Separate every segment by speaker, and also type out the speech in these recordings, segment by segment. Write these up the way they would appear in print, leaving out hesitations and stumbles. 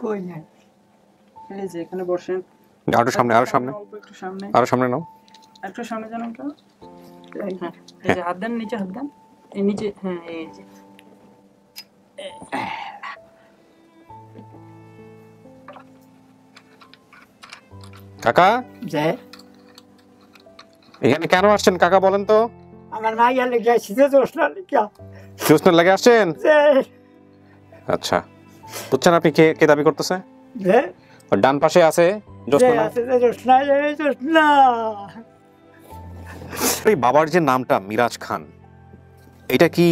Speaker 1: কই নাই এই যে এখানে বসেন
Speaker 2: আরো সামনে
Speaker 1: অল্প একটু সামনে
Speaker 2: আরো সামনে নাও
Speaker 1: একটু সামনে জানো তো হ্যাঁ এই যে হাত দেন নিচে হাত দেন এই নিচে হ্যাঁ এই যে
Speaker 2: কাকা
Speaker 1: যে
Speaker 2: এখানে কেন আসছেন কাকা বলেন তো?
Speaker 1: আমার মাইয়া লেগে আসছে জোসনা লেগে
Speaker 2: জোসনার লাগে আসছেন?
Speaker 1: যে
Speaker 2: আচ্ছা বুঝছেন আপনি কে দাবি করতেছে?
Speaker 1: যে
Speaker 2: ডান পাশে আছে জোসনা।
Speaker 1: আছে জোসনা এই জোসনা
Speaker 2: এই বাবার যে নামটা মিরাজ খান, এটা কি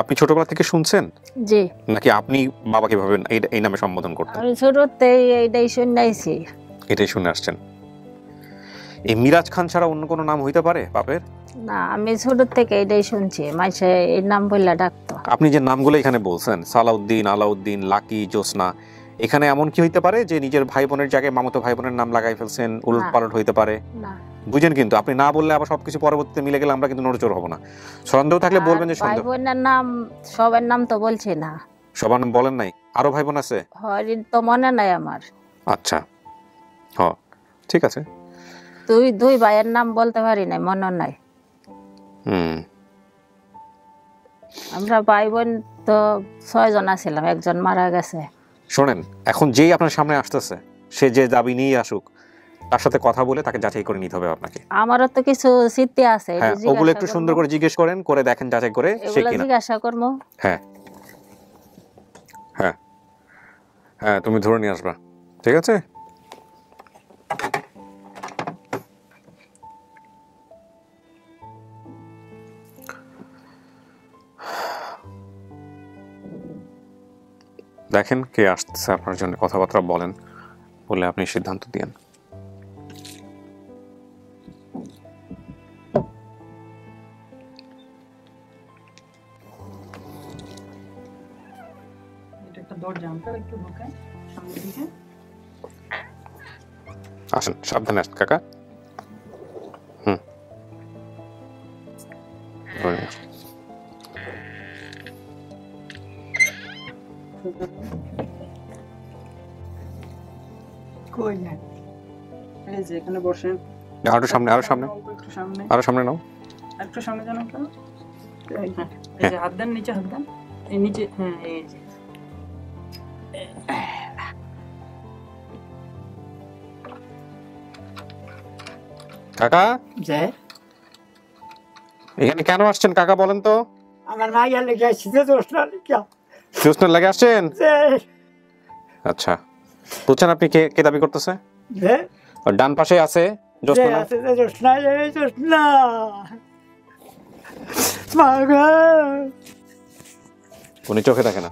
Speaker 2: আপনি ছোটবেলা থেকে শুনছেন?
Speaker 3: জি।
Speaker 2: নাকি আপনি বাবাকে ভাবেন এই নামে সম্বোধন করতেন?
Speaker 3: আমি ছোটতেই এইটাই শুনাইছি।
Speaker 2: এটাই শুনে আসছেন। এই মিরাজ খান ছাড়া অন্য কোনো নাম হইতে পারে বাপের?
Speaker 3: না, আমি ছোট থেকে এটাই শুনছি, মাইসে এই নাম বললে ডাকতো।
Speaker 2: আপনি যে নামগুলো এখানে বলছেন, সালাউদ্দিন, আলাউদ্দিন, লাকি, জোসনা, এখানে এমন কি হইতে পারে যে নিজের ভাই বোনের জায়গায় মামাতো ভাই বোনের নাম লাগাই ফেলছেন? উলট পালট হইতে পারে
Speaker 3: না।
Speaker 2: বুঝেন, কিন্তু আপনি না বললে আবার সবকিছু পরবর্তীতে মিলে গেলে আমরা কিন্তু নড়চড় হব না। সন্দেহ থাকলে বলবেন যে সন্দেহ।
Speaker 3: ভাই বোনের নাম সবার নাম তো বলছি না।
Speaker 2: সবার নাম বলেন নাই? আরো ভাই বোন আছে?
Speaker 3: হরিণ তো মনে নাই আমার।
Speaker 2: আচ্ছা হ্যাঁ ঠিক আছে।
Speaker 3: দুই ভাইয়ের নাম বলতে পারি নাই, মনে নাই। আমরা ভাই বোন তো 6 জন ছিলাম, একজন মারা গেছে।
Speaker 2: শোনেন, এখন যেই আপনার সামনে আসতেছে সে যে দাবি নিয়ে আসুক, তার সাথে কথা বলে তাকে যাচাই করে নিতে হবে আপনাকে।
Speaker 3: আমারও তো কিছু স্মৃতি আছে,
Speaker 2: হ্যাঁ ওগুলো একটু সুন্দর করে জিজ্ঞেস করেন, করে দেখেন যাচাই করে সে কিনা।
Speaker 3: জিজ্ঞাসা করবো।
Speaker 2: হ্যাঁ হ্যাঁ হ্যাঁ তুমি ধরে নিয়ে আসবা, ঠিক আছে? দেখেন কে আসতেছে আপনার জন্য, কথাবার্তা বলেন, বলে আপনি সিদ্ধান্ত দিয়েন। আসেন, সাবধানে আসেন কাকা।
Speaker 1: কই নাই এই যে এখানে বসেন
Speaker 2: আরো সামনে
Speaker 1: অল্প একটু সামনে
Speaker 2: আরো সামনে নাও
Speaker 1: একটু সামনে জানো তো হ্যাঁ এই যে হাত দেন নিচে হাত দেন এই নিচে হ্যাঁ এই যে
Speaker 2: কাকা
Speaker 1: যে
Speaker 2: এখানে কেন আসছেন কাকা বলেন তো?
Speaker 1: আমার মাইয়া লেগে আসছে জোসনা লেগে
Speaker 2: জোসনার লাগে আসছেন?
Speaker 1: যে
Speaker 2: আচ্ছা বুঝছেন আপনি কে দাবি করতেছে?
Speaker 1: যে
Speaker 2: ডান পাশে আছে জোসনা।
Speaker 1: আছে জোসনা এই জোসনা মাগো
Speaker 2: উনি চোখে দেখে না।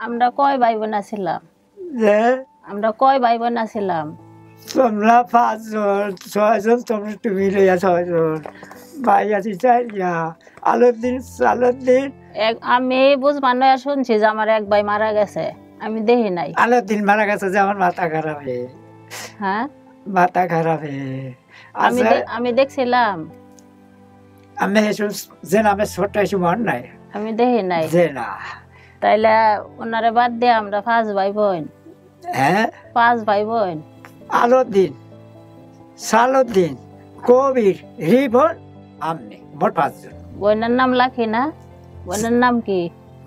Speaker 3: আমরা কয় ভাই বোন ছিলাম?
Speaker 1: যে
Speaker 3: আমরা কয় ভাই বোন ছিলাম?
Speaker 1: তোমরা 5 জন 6 জন, তোমরা তুমি লইয়া 6 জন, ভাই আছি 4 আলাউদ্দিন সালাউদ্দিন।
Speaker 3: আমি বুঝবানো শুনছি যে আমার এক ভাই মারা গেছে, আমি দেখি নাই।
Speaker 1: আলাউদ্দিন মারা গেছে যে আমার মাথা খারাপ হয়ে।
Speaker 3: হ্যাঁ
Speaker 1: মাথা খারাপ হয়ে
Speaker 3: আমি দেখছিলাম।
Speaker 1: আমি যে নামে ছোট এসে মন নাই,
Speaker 3: আমি দেখি নাই
Speaker 1: যে না।
Speaker 3: তাইলে ওনারে বাদ দিয়ে আমরা 5 ভাই বোন।
Speaker 1: হ্যাঁ
Speaker 3: 5 ভাই বোন।
Speaker 1: আলাউদ্দিন সালাউদ্দিন কবির রিবন আমনে মোট 5 জন।
Speaker 3: বোনের নাম লাকি না? বোনের নাম কি?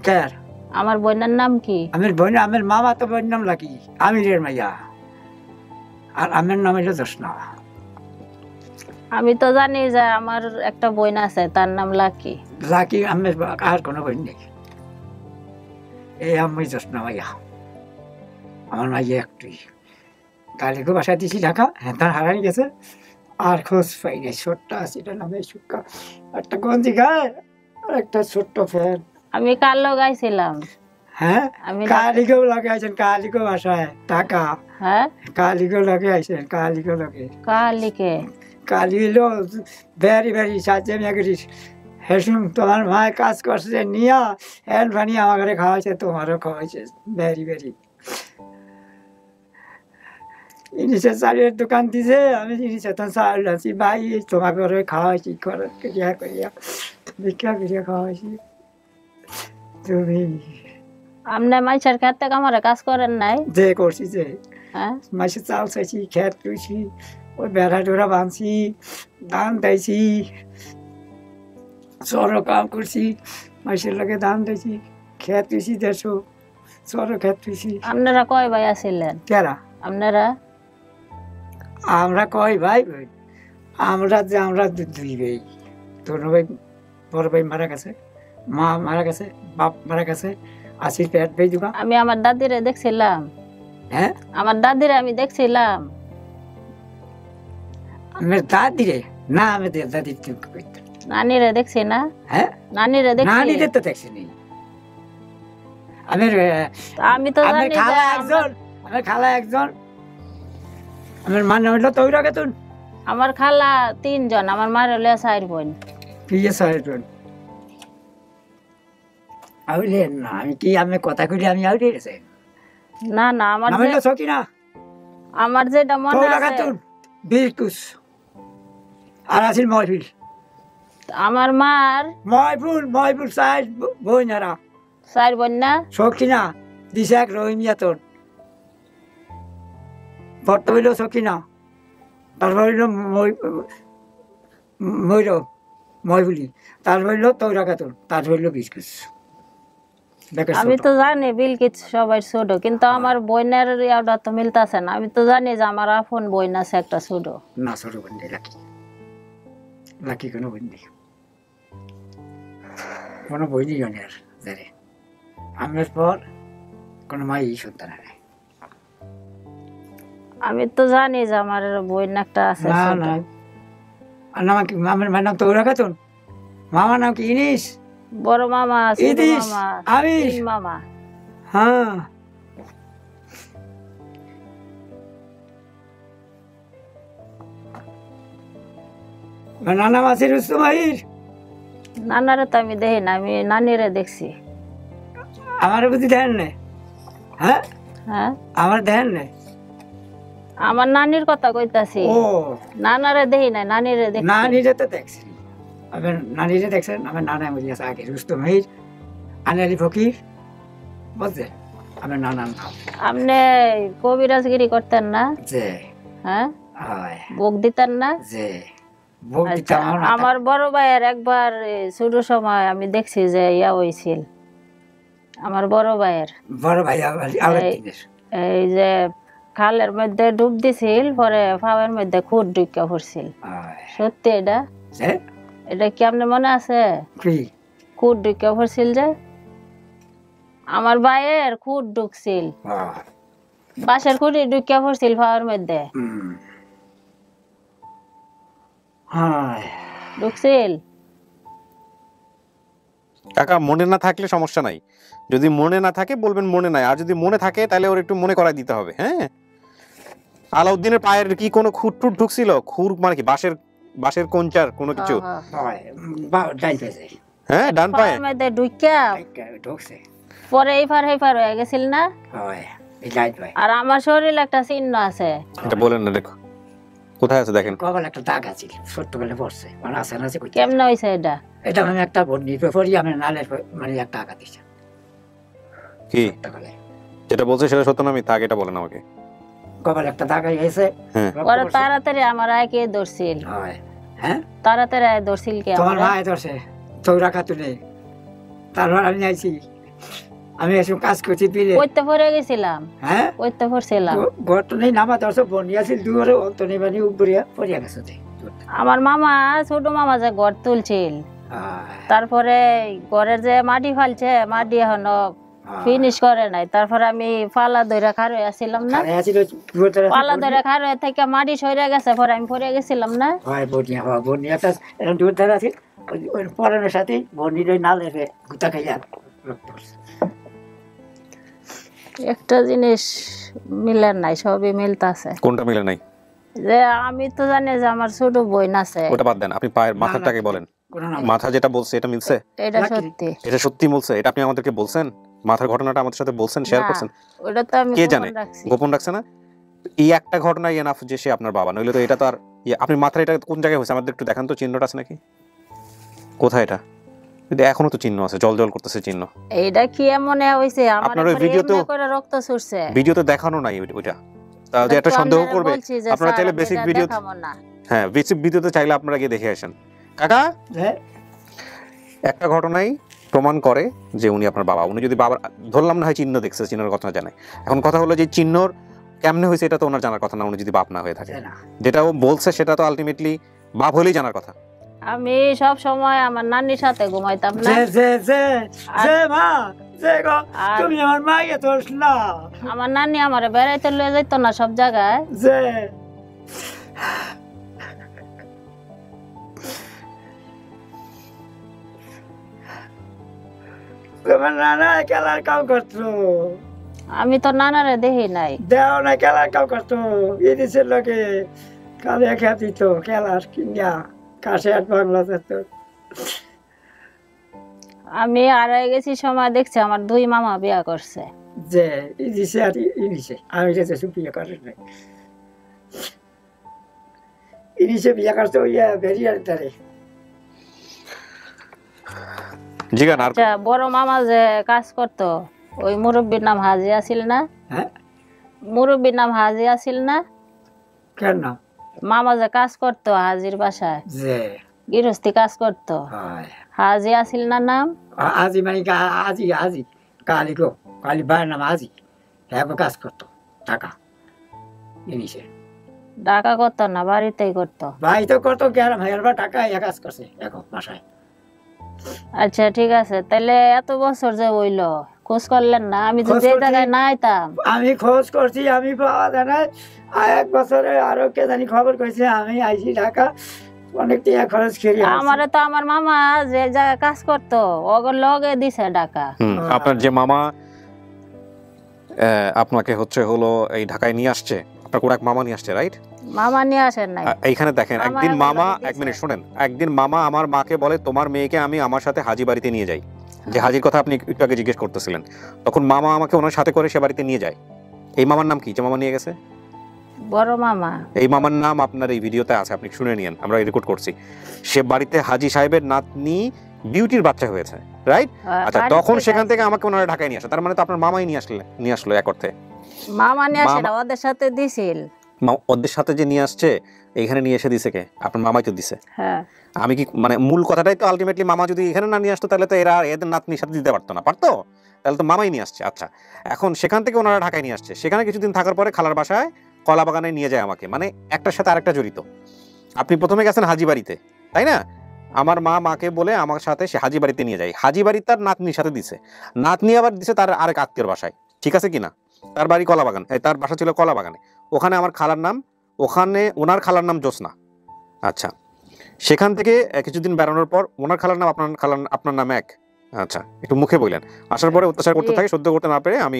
Speaker 1: কার?
Speaker 3: আমার বোনের নাম কি?
Speaker 1: আমার বোন, আমার মামা তো বোনের নাম লাকি, আমিরের মাইয়া, আর আমার নাম হলো জোসনা।
Speaker 3: আমি তো জানি যে আমার একটা বোন আছে, তার নাম লাকি।
Speaker 1: লাকি আমার আর কোনো বোন নেই, এই আমি জোসনা মাইয়া। আমার মাইয়া একটুই কালীকে বাসা দিয়েছি ঢাকা, হ্যাঁ তার হারাই গেছে, আর খোঁজ পাই নাই। ছোট্ট আছে, এটা নামে সুক্কা, একটা গঞ্জি গায়ে আর একটা ছোট্ট ফ্যান।
Speaker 3: আমি কালো গাইছিলাম।
Speaker 1: হ্যাঁ কালীকেও লাগে আইছেন, কালীকে বাসায় টাকা।
Speaker 3: হ্যাঁ
Speaker 1: কালীকে লাগে আইছেন, কালীকে লাগে।
Speaker 3: কালিকে
Speaker 1: কালী এলো বেরি বেরি সাজে মেঘরি হেসুম, তোমার মায় কাজ করছে নিয়া হ্যান ফানি আমার ঘরে খাওয়াইছে, তোমারও খাওয়াইছে বেরি বেরি। ইনিশের চালের দোকান দিছে, আমি ইনিশে তখন চাল আনছি, ভাই তোমাকে ঘরে খাওয়াইছি, করিয়া করিয়া ভিক্ষা করিয়া খাওয়াইছি। তুমি
Speaker 3: আপনি মাইসের খেতে কামারে কাজ করেন নাই?
Speaker 1: যে করছি, যে
Speaker 3: হ্যাঁ,
Speaker 1: মাসে চাল চাইছি, খেত রুইছি, ওই বেড়া টোড়া বাঁধছি, ধান দিয়েছি, চরও কাম করছি, মাসের লগে ধান দিয়েছি, খেত রুইছি 150, চরও খেত রুইছি।
Speaker 3: আপনারা কয় ভাই আছিলেন?
Speaker 1: কেরা
Speaker 3: আপনারা?
Speaker 1: আমরা কয় ভাই? আমরা দুই ভাই। তোর ভাই, বড় ভাই মারা গেছে, মা মারা গেছে, বাপ মারা গেছে, আসির পেট ভাই দুগা।
Speaker 3: আমি আমার দাদিরে দেখছিলাম।
Speaker 1: হ্যাঁ,
Speaker 3: আমার দাদিরে আমি দেখছিলাম।
Speaker 1: আমার দাদি রে না, আমি দাদি কইতাম।
Speaker 3: নানিরে দেখছি না?
Speaker 1: হ্যাঁ,
Speaker 3: নানিরে দেখছি।
Speaker 1: নানিরে তো দেখছি নি। আমার
Speaker 3: আমি তো
Speaker 1: আমার
Speaker 3: জানি যে
Speaker 1: খালা একজন, আমার খালা একজন, আমার মা নাম হইলো তৈরা খাতুন।
Speaker 3: আমার খালা 3 জন, আমার মার হলে 4 বোন।
Speaker 1: প্রিয় সাহেব আউলে না, আমি কি আমি কথা কইলে আমি আউলে গেছে।
Speaker 3: না না, আমার
Speaker 1: নাম হইলো সকিনা,
Speaker 3: আমার যেটা মনে
Speaker 1: তৈরা
Speaker 3: আছে,
Speaker 1: খাতুন, বিলকুস। আর আছিল ময়ফিল,
Speaker 3: আমার মার
Speaker 1: ময়ফুল সাহেব বইনারা
Speaker 3: 4 বোন না?
Speaker 1: সকিনা দিছে এক রহিমিয়াতন, বর্ত হইল সকিনা, তারপর হইল ময়ফুলি, তারপর হইল তৈরা খাতুন, তারপর হইল বিলকুস।
Speaker 3: আমি তো জানি বিলকিস সবাই ছোট, কিন্তু আমার বোনের ইয়াটা তো মিলতাছে না। আমি তো জানি যে আমার আপন বোন আছে একটা ছোট।
Speaker 1: না, ছোট বোন নেই, লাকি কোনো বোন নেই, কোনো বইনি জনের জানে। আমার পর কোনো মাই সন্তান নেই।
Speaker 3: আমি তো জানি যে আমার বোন একটা আছে
Speaker 1: না
Speaker 3: ছোট।
Speaker 1: না, আর নাম কি? আমার মায়ের নাম তৈরা খাতুন, মামার নাম কি ইনিস,
Speaker 3: বড় মামা, ছোট
Speaker 1: ইদিস,
Speaker 3: মামা,
Speaker 1: আমির।
Speaker 3: 3 মামা।
Speaker 1: হ্যাঁ, নানা মাসির রুস্তমাহির।
Speaker 3: নানারে তো আমি দেখি না, আমি নানিরে দেখছি।
Speaker 1: আমার বুদ্ধি ধ্যান নেই। হ্যাঁ,
Speaker 3: হ্যাঁ,
Speaker 1: আমার ধ্যান নেই।
Speaker 3: আমার নানির কথা কইতাছি।
Speaker 1: ও,
Speaker 3: নানারে দেখি না, নানিরে দেখছি।
Speaker 1: নানিরে তো দেখছি, আমার নানিরে দেখছেন। আমার নানা মরি আছে আগে, রুস্তমাহির, আনালি ফকির, বুঝছেন আমার নানার নাম।
Speaker 3: আপনি কবিরাজগিরি করতেন না?
Speaker 1: যে
Speaker 3: হ্যাঁ,
Speaker 1: হয়,
Speaker 3: ভোগ দিতেন না?
Speaker 1: যে ভোগ
Speaker 3: আচ্ছা,
Speaker 1: দিতাম আমার মাথা-
Speaker 3: আমার বড় ভাইয়ের একবার ছোট সময় আমি দেখছি যে ইয়া হয়েছিল। আমার বড় ভাইয়ের
Speaker 1: বড় ভাই আবার
Speaker 3: এই- এই যে খালের মধ্যে ডুব দিছিল, পরে ফাওয়ার মধ্যে খুদ ঢুকা পড়ছিল। সত্যি এটা? এটা কি আপনার মনে আছে?
Speaker 1: কি
Speaker 3: খুদ ঢুকা পড়ছিল যে আমার ভাইয়ের খুদ ঢুকছিল, বাঁশের খুঁটি ঢুকা পড়ছিল ফাওয়ার মধ্যে। ঢুকছিল?
Speaker 2: কাকা মনে না থাকলে সমস্যা নাই, যদি মনে না থাকে বলবেন মনে নাই, আর যদি মনে থাকে তাহলে ওর একটু মনে করাই দিতে হবে। হ্যাঁ, আলাউদ্দিনের পায়ের কি কোনো খুঁট টুট ঢুকছিল? খুর মানে কি বাঁশের কঞ্চার কোনো কিছু? হ্যাঁ, ডান পায়ে
Speaker 3: ফাওয়ার মধ্যে ঢুকা
Speaker 1: ঢুকছে,
Speaker 3: পরে এইফার হেফার হয়ে গেছিল না? আর আমার শরীরে একটা চিহ্ন আছে।
Speaker 2: এটা বলেন না, দেখো কোথায় আছে দেখেন।
Speaker 1: কপালে একটা দাগ আছে, ছোট্টবেলা পড়ছে, মানে আছে না?
Speaker 3: কেমনে হয়েছে এটা?
Speaker 1: এটা আমি একটা বন্যি পড়ি, আমি নালের মানে একটা আঘাত দিচ্ছে।
Speaker 2: কি যেটা বলছে সেটা সত্য না মিথ্যা? আগে এটা বলেন আমাকে।
Speaker 1: কপালে একটা দাগ হয়েছে।
Speaker 3: পরে তাড়াতাড়ি আমার আয়কে ধরছিল।
Speaker 1: হ্যাঁ,
Speaker 3: তাড়াতাড়ি আয় ধরছিল কে?
Speaker 1: তোমার ভাই ধরছে তৈরা খাতুনে। তারপর আমি আইছি, আমি এসব কাজ করছি পিলে।
Speaker 3: কইতে পড়ে গেছিলাম।
Speaker 1: হ্যাঁ,
Speaker 3: কইতে পড়ছিলাম।
Speaker 1: গর্ত নেই, নামা ধরছে, বন্যি আছে দুয়ারে, অন্তনে মানে উপরিয়া পড়িয়া গেছে।
Speaker 3: আমার মামা, ছোট মামা যে ঘর তুলছিল, তারপরে ঘরের যে মাটি ফালছে, মাটি এখনো ফিনিশ করে নাই। তারপরে আমি পালা ধরে খার হয়ে আসছিলাম না, পালা ধরে খার হয়ে থেকে মাটি সরে গেছে, পরে আমি পড়ে গেছিলাম না।
Speaker 1: বন্যাটা এরকম দূর ধারা আছে, ওই পরানোর সাথে বন্যির ওই নালে গুতা খাইয়া
Speaker 3: একটা জিনিস মিলেন নাই, সবই মিলতাছে।
Speaker 2: কোনটা মিলে নাই?
Speaker 3: যে আমি তো জানি যে আমার ছোট বোন আছে।
Speaker 2: ওটা বাদ দেন, আপনি পায়ের মাথাটাকে বলেন। মাথা যেটা বলছে এটা মিলছে?
Speaker 3: এটা সত্যি?
Speaker 2: এটা সত্যি বলছে? এটা আপনি আমাদেরকে বলছেন? মাথার ঘটনাটা আমাদের সাথে বলছেন, শেয়ার করছেন?
Speaker 3: ওটা তো আমি
Speaker 2: কে
Speaker 3: গোপন
Speaker 2: জানে?
Speaker 3: রাখছি।
Speaker 2: গোপন রাখছে না? এই একটা ঘটনাই এনাফ যে সে আপনার বাবা, নইলে তো এটা তো আর আপনি মাথায় এটা কোন জায়গায় হয়েছে আমাদের একটু দেখান তো, চিহ্নটা আছে নাকি, কোথায় এটা? কিন্তু এখনো তো চিহ্ন আছে, জল জল করতেছে চিহ্ন।
Speaker 3: এইটা কি এমন হইছে আমার
Speaker 2: আপনার ওই ভিডিওতেও
Speaker 3: করে রক্ত ছুটছে,
Speaker 2: ভিডিওতে দেখানো নাই ওইটা, তাহলে একটা সন্দেহ করবে। আপনারা চাইলে বেসিক ভিডিও, হ্যাঁ বেসিক ভিডিওতে চাইলে আপনারা গিয়ে দেখে আসেন। কাকা একটা ঘটনাই প্রমাণ করে যে উনি আপনার বাবা। উনি যদি বাবা ধরলাম না হয় চিহ্ন দেখছে, চিহ্নের কথা জানে, এখন কথা হলো যে চিহ্নর কেমনে হয়েছে এটা তো ওনার জানার কথা না, উনি যদি বাপ না হয়ে থাকে। যেটা ও বলছে সেটা তো আলটিমেটলি বাপ হলেই জানার কথা।
Speaker 3: আমি সব সময় আমার নানির সাথে ঘুমাইতাম না।
Speaker 1: তুমি আমার মাইয়া তোর না,
Speaker 3: আমার নানি আমারে বেড়াইতে লয়ে যাইতো না সব জায়গায়।
Speaker 1: তোমার নানা খেলার কাম করতো,
Speaker 3: আমি তো নানারে দেখি নাই।
Speaker 1: দেও না খেলার কাম করতো, ইদিসের লোকে কালে খেতি তো খেলার কিনিয়া কাশে আর বাংলা যেত।
Speaker 3: আমি আড়াই গেছি সময় দেখছি আমার 2 মামা বিয়া করছে।
Speaker 1: যে ইদিসে আর ইনিসে আমি যেতে বিয়ে করে নাই, ইনিসে বিয়ে করতে ওই বেরিয়ার ধারে।
Speaker 3: আচ্ছা বড় মামা যে কাজ করতো ওই মুরব্বীর নাম হাজি আছিল না?
Speaker 1: হ্যাঁ
Speaker 3: মুরব্বীর নাম হাজি আছিল না?
Speaker 1: কেন?
Speaker 3: মামা যে কাজ করতো হাজির বাসায়,
Speaker 1: যে
Speaker 3: গৃহস্থী কাজ করতো, হাজি আছিল না নাম?
Speaker 1: আজি মানে আজি আজি কালি গো কালি ভাইয়ের নাম আজি, হ্যাঁ কাজ করতো টাকা ইনিসে।
Speaker 3: টাকা করতো না বাড়িতেই করতো?
Speaker 1: ভাই তো করতো গ্রাম ভাইয়ের বা টাকা কাজ করছে এখন বাসায়।
Speaker 3: আচ্ছা ঠিক আছে, তাহলে এত বছর যে হইলো খোঁজ করলেন না? আমি তো যে জায়গায় না আইতাম।
Speaker 1: আমি খোঁজ করছি, আমি পাওয়া যায় না। 1 বছরে আরো কে জানি খবর কইছে, আমি আইছি ঢাকা, অনেক টাকা খরচ করি।
Speaker 3: আমারে তো আমার মামা যে জায়গায় কাজ করতো ওগর লগে দিছে টাকা।
Speaker 2: আপনার যে মামা আপনাকে হচ্ছে হলো এই ঢাকায় নিয়ে আসছে, আপনার কোন এক মামা নিয়ে আসছে, রাইট?
Speaker 3: মামা নিয়ে আসেন নাই।
Speaker 2: এইখানে দেখেন একদিন মামা, 1 মিনিট শুনেন, একদিন মামা আমার মাকে বলে তোমার মেয়েকে আমি আমার সাথে হাজি বাড়িতে নিয়ে যাই, যে হাজির কথা আপনি একটু আগে জিজ্ঞেস করতেছিলেন, তখন মামা আমাকে ওনার সাথে করে সে বাড়িতে নিয়ে যায়। এই মামার নাম কি যে মামা নিয়ে গেছে?
Speaker 3: বড় মামা।
Speaker 2: এই মামার নাম আপনার এই ভিডিওতে আছে, আপনি শুনে নিয়েন, আমরা রেকর্ড করছি। সে বাড়িতে হাজি সাহেবের নাতনি বিউটির বাচ্চা হয়েছে, রাইট? আচ্ছা তখন সেখান থেকে আমাকে ওনারা ঢাকায় নিয়ে আসে, তার মানে তো আপনার মামাই নিয়ে আসলো এক অর্থে।
Speaker 3: মামা নিয়ে আসে না, ওদের সাথে দিছিল।
Speaker 2: ওদের সাথে যে নিয়ে আসছে এইখানে নিয়ে এসে দিছে কে? আপনার মামাই তো দিছে।
Speaker 3: হ্যাঁ
Speaker 2: আমি কি মানে মূল কথাটাই তো আলটিমেটলি মামা যদি এখানে না নিয়ে আসতো তাহলে তো এরা এদের নাতনির সাথে দিতে পারতো না, পারতো? তাহলে তো মামাই নিয়ে আসছে। আচ্ছা এখন সেখান থেকে ওনারা ঢাকায় নিয়ে আসছে, সেখানে কিছুদিন থাকার পরে খালার বাসায় কলা বাগানে নিয়ে যায় আমাকে, মানে একটার সাথে আরেকটা জড়িত। আপনি প্রথমে গেছেন হাজি বাড়িতে, তাই না? আমার মাকে বলে আমার সাথে সে হাজি বাড়িতে নিয়ে যায়, হাজি বাড়ি তার নাতনির সাথে দিছে, নাতনি আবার দিছে তার আরেক আত্মীয়র বাসায়, ঠিক আছে কিনা? তার বাড়ি কলা বাগান, তার বাসা ছিল কলা বাগানে, ওখানে আমার খালার নাম, ওখানে ওনার খালার নাম জ্যোৎস্না। আচ্ছা সেখান থেকে কিছুদিন বেড়ানোর পর ওনার খালার নাম আপনার নাম এক। আচ্ছা একটু মুখে বললেন, আসার পরে অত্যাচার করতে থাকে, সহ্য করতে না পেরে আমি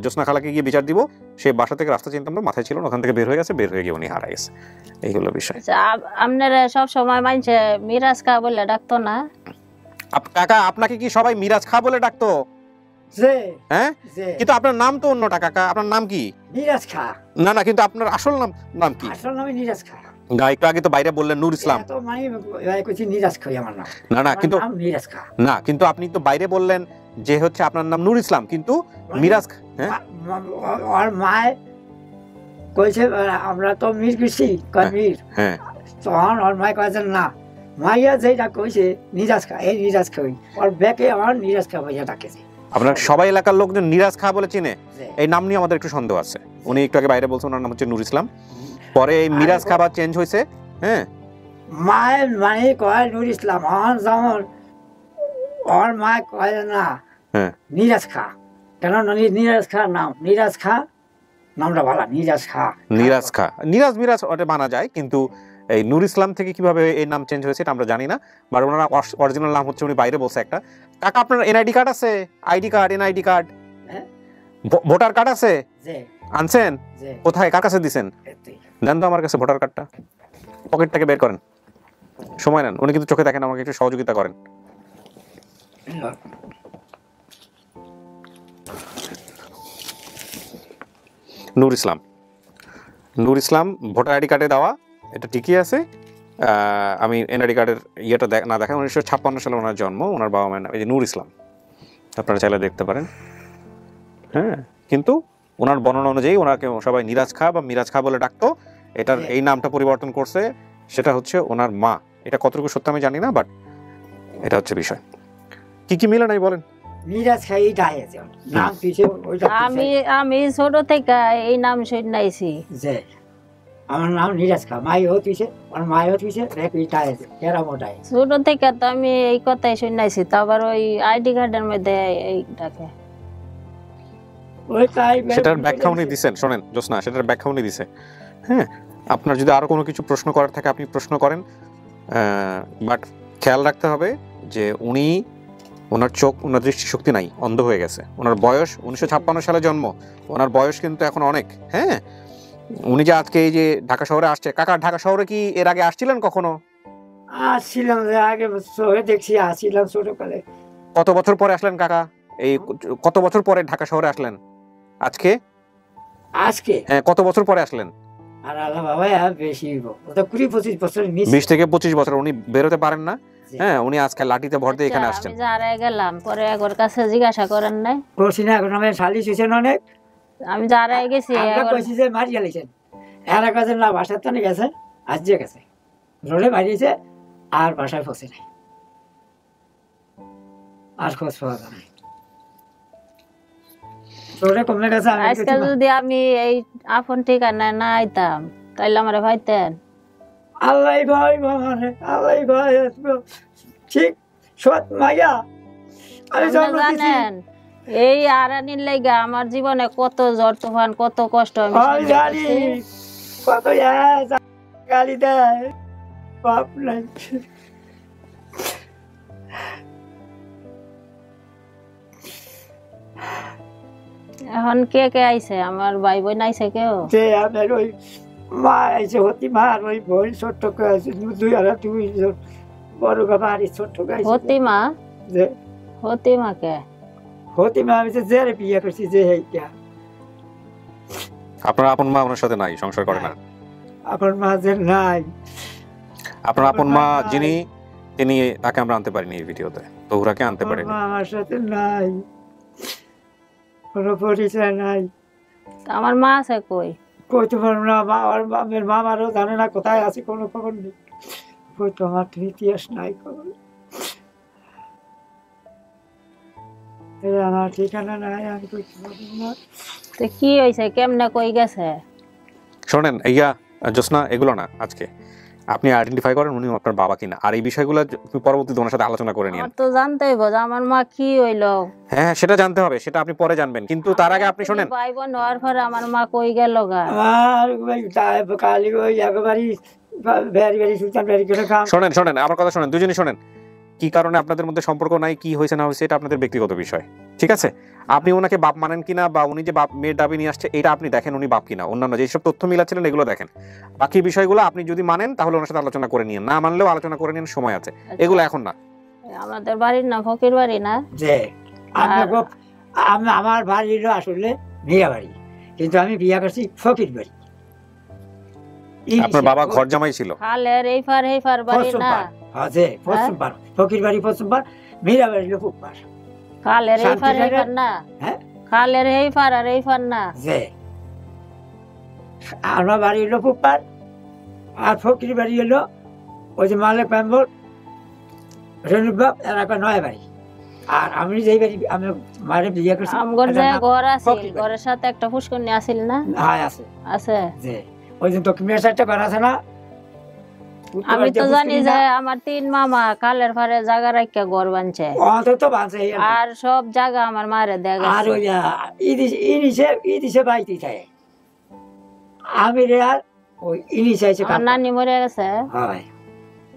Speaker 2: জ্যোৎস্না খালাকে গিয়ে বিচার দিব, সে বাসা থেকে রাস্তা চিনতাম না, মাথায় ছিল না, ওখান থেকে বের হয়ে গেছে, বের হয়ে গিয়ে উনি হারা গেছে, এইগুলো বিষয়।
Speaker 3: আপনারা সব সময় মানছে মিরাজ খা বলে ডাকতো না?
Speaker 2: কাকা আপনাকে কি সবাই মিরাজ খা বলে ডাকতো? হ্যাঁ কিন্তু আপনার নাম তো অন্যটা কাকা, আপনার নাম কি?
Speaker 1: নিরাজ খা।
Speaker 2: না না কিন্তু আপনার আসল নাম কি?
Speaker 1: আসল নাম নিরাজ খা।
Speaker 2: না একটু আগে তো বাইরে বললেন নূর ইসলাম।
Speaker 1: তো মানে কইছি নিরাজ খাই আমার নাম।
Speaker 2: না না কিন্তু
Speaker 1: নিরাজ খা
Speaker 2: না, কিন্তু আপনি তো বাইরে বললেন যে হচ্ছে আপনার নাম নূর ইসলাম, কিন্তু মিরাজ। হ্যাঁ
Speaker 1: আর মায় কইছে আমরা তো মীর কইছি কবির।
Speaker 2: হ্যাঁ
Speaker 1: তখন আর মায় কইছে না, মাইয়া যেটা কইছে নিরাজ খা, এই নিরাজ খাই, আর বেকে আমার নিরাজ খা ভাইয়া ডাকেছে।
Speaker 2: আপনার সবাই এলাকার লোকজন নিরাজ খা বলে চিনে, এই নাম নিয়ে আমাদের একটু সন্দেহ আছে। উনি একটু আগে বাইরে বলছেন ওনার নাম হচ্ছে নূর ইসলাম, পরে এই মিরাজ খা চেঞ্জ হয়েছে। হ্যাঁ
Speaker 1: মায়ের মানে কয় নূর ইসলাম, আমার যেমন ওর মায় কয় না নিরাজ খা, কেন নিরাজ খা নাম, নিরাজ খা নামটা ভালো, নিরাজ খা।
Speaker 2: নিরাজ খা নিরাজ মিরাজ ওটা মানা যায়, কিন্তু এই নূর ইসলাম থেকে কিভাবে এই নাম চেঞ্জ হয়েছে এটা আমরা জানি না, বাট ওনার অরিজিনাল নাম হচ্ছে উনি বাইরে বলছে একটা। কাকা আপনার এনআইডি কার্ড আছে? ID card, NID card, voter card আছে? আনছেন? কোথায়, কার কাছে দিছেন? দেন তো আমার কাছে ভোটার কার্ডটা, পকেট থেকে বের করেন, সময় নেন, উনি কিন্তু চোখে দেখেন, আমাকে একটু সহযোগিতা করেন। নূর ইসলাম নূর ইসলাম ভোটার আইডি কার্ডে দেওয়া, এটা ঠিকই আছে। আমি এনআইডি কার্ডের ইয়েটা না দেখা, 1956 সালে ওনার জন্ম, ওনার বাবা মায়ের নাম এই যে নূর ইসলাম, আপনারা চাইলে দেখতে পারেন। হ্যাঁ, কিন্তু ওনার বর্ণনা অনুযায়ী ওনাকে সবাই নিরাজ খা বা মিরাজ খা বলে ডাকতো। এটার এই নামটা পরিবর্তন করছে, সেটা হচ্ছে ওনার মা। এটা কতটুকু সত্য আমি জানি না, বাট এটা হচ্ছে বিষয়। কি কি মিলে নাই বলেন?
Speaker 1: মিরাজ খাই আছে নাম পিছে ওইটা
Speaker 3: আমি ছোট থেকে এই নাম শুনাইছি
Speaker 1: যে আমার নাম নিরাজ খা, মাই হতিছে আর মাই হতিছে রেপিটা আছে কেরা মোটাই।
Speaker 3: ছোট থেকে তো আমি এই কথাই শুনাইছি, তারপর ওই আইডি কার্ডের মধ্যে এইটাকে
Speaker 1: ওই তাই
Speaker 2: সেটার ব্যাখ্যা উনি দিছেন। শোনেন জোসনা, সেটার ব্যাখ্যা উনি দিছে। হ্যাঁ, আপনার যদি আরো কোনো কিছু প্রশ্ন করার থাকে আপনি প্রশ্ন করেন, বাট খেয়াল রাখতে হবে যে ওনার চোখ, ওনার দৃষ্টিশক্তি নাই, অন্ধ হয়ে গেছে। ওনার বয়স 1956 সালে জন্ম, ওনার বয়স কিন্তু এখন অনেক। হ্যাঁ, উনি যে আজকে এই যে ঢাকা শহরে আসছে, কাকা ঢাকা শহরে কি এর আগে আসছিলেন কখনো?
Speaker 1: আসছিলাম আগে শহরে দেখছি, আসছিলাম ছোটকালে।
Speaker 2: কত বছর পরে আসলেন কাকা? এই কত বছর পরে ঢাকা শহরে আসলেন? আজকে হ্যাঁ, কত বছর পরে আসলেন?
Speaker 1: আর আল্লাহ বাবা বেশি ওটা 20-25 বছর,
Speaker 2: 20 থেকে 25 বছর উনি বেরোতে পারেন না। হ্যাঁ, উনি আজকে লাঠিতে ভর দিয়ে এখানে আসছেন।
Speaker 3: আমি যারা গেলাম পরে একর কাছে জিজ্ঞাসা করেন নাই?
Speaker 1: করছি না, এখন আমি সালিশ হয়েছেন অনেক।
Speaker 3: আমি যারা গেছি
Speaker 1: কইছি যে মারি গেলেছেন, এরা কাছে না বাসার তো গেছে, আজ যে গেছে রোডে বাড়িয়েছে আর বাসায় পৌঁছে নাই, আর খোঁজ পাওয়া যায় না। রোডে কমে গেছে।
Speaker 3: আজকে যদি আমি এই আপন ঠিকানা না আইতাম তাইলে আমার ভাইতেন।
Speaker 1: আল্লাহ ভাই মানে আল্লাহ ভাই ঠিক সৎ মাইয়া।
Speaker 3: জানেন এই আরানির লাইগা আমার জীবনে কত ঝড় তুফান, কত কষ্ট আমি
Speaker 1: জানি, কত গালি দেয় বাপ নাই।
Speaker 3: এখন কে কে আইছে? আমার ভাই বোন আইছে কেউ?
Speaker 1: যে আপনার ওই মা আইছে, হতি মা আর ওই বোন ছোট্ট আছে, 2 বড় বাবা আর ছোট্ট
Speaker 3: হতি মা।
Speaker 1: যে
Speaker 3: হতি মা কে?
Speaker 1: হতি মা আমি যে বিয়ে করছি যে এইটা।
Speaker 2: আপনার আপন মা ওনার সাথে নাই, সংসার করে না?
Speaker 1: আপন মা যে নাই।
Speaker 2: আপনার আপন মা যিনি, তিনি তাকে আমরা আনতে পারিনি এই ভিডিওতে, তহুরাকে আনতে পারিনি।
Speaker 1: আমার সাথে নাই, কোনো পরিচয় নাই।
Speaker 3: আমার মা আছে কই?
Speaker 1: কইতে পারবো না, আমার মামারও জানে না কোথায় আছে, কোনো খবর নেই। কইতো আমার ইতিহাস নাই, খবর আমার ঠিকানা নাই, আমি কইতে পারবো না।
Speaker 3: তো কি হয়েছে, কেমনে কই গেছে?
Speaker 2: শোনেন ইয়া জোসনা, এগুলো না আজকে আপনি আইডেন্টিফাই করেন উনি আপনার বাবা কিনা, আর এই বিষয়গুলো পরবর্তীতে ওনার সাথে আলোচনা করে নিন।
Speaker 3: তো জানতে হইব যে আমার মা কি হইলো।
Speaker 2: হ্যাঁ, সেটা জানতে হবে, সেটা আপনি পরে জানবেন, কিন্তু তার আগে আপনি শোনেন।
Speaker 3: ভাই বোন হওয়ার পরে আমার মা কই গেল গা?
Speaker 1: আমার কালি ওই একবারই ভেরি সুলতান ভেরি করে কাম।
Speaker 2: শোনেন আমার কথা শোনেন, দুজনই শোনেন। কি কারণে আপনাদের মধ্যে সম্পর্ক নাই, কি হয়েছে না হয়েছে, এটা আপনাদের ব্যক্তিগত বিষয়, ঠিক আছে? আপনি ওনাকে বাপ মানেন কিনা, বা উনি যে বাপ মেয়ের দাবি নিয়ে আসছে এটা আপনি দেখেন উনি বাপ কিনা, অন্যান্য যেসব তথ্য মিলাচ্ছিলেন এগুলো দেখেন। বাকি বিষয়গুলো আপনি যদি মানেন তাহলে ওনার সাথে আলোচনা করে নিন, না মানলেও আলোচনা করে নিন, সময় আছে, এগুলো এখন না।
Speaker 3: আমাদের বাড়ির নাম ফকির বাড়ি না?
Speaker 1: যে আমার বাড়ি হলো আসলে মিয়া বাড়ি, কিন্তু আমি বিয়া করছি ফকির বাড়ি।
Speaker 2: আপনার বাবা ঘর জামাই ছিল?
Speaker 3: খালের এই পার বাড়ি না?
Speaker 1: হ্যাঁ, যে পশ্চিম পার, ফকির বাড়ি পশ্চিম পার, মিয়া বাড়ি হলো পূব পার।
Speaker 3: খালের এই পার না?
Speaker 1: হ্যাঁ,
Speaker 3: খালের এই পার আর এই পার না?
Speaker 1: যে আমার বাড়ি হলো পূব পার, আর ফকির বাড়ি হলো ওই যে মালিক মেম্বর রেণুবাব এলাকা নয় বাড়ি। আর আমি যেই বাড়ি আমি মারে বিয়ে করছি,
Speaker 3: আমগর যে ঘর আছে, ঘরের সাথে একটা পুষ্করণী আছিল না?
Speaker 1: হ্যাঁ আছে,
Speaker 3: আছে।
Speaker 1: যে ওই যে দক্ষিণ সাইডটা ঘর আছে না?
Speaker 3: আমি তো জানি যে আমার 3 মামা কালের পারে জায়গা রাখিয়া ঘর বানছে,
Speaker 1: অন্তত বানছে,
Speaker 3: আর সব জায়গা আমার মারে দেয়া
Speaker 1: আর
Speaker 3: গেছে।
Speaker 1: ওই ইনিশে বাইতে থাকে আমি রে, আর ওই ইনিশে এসে
Speaker 3: আমার নানি মরে গেছে।
Speaker 1: হয়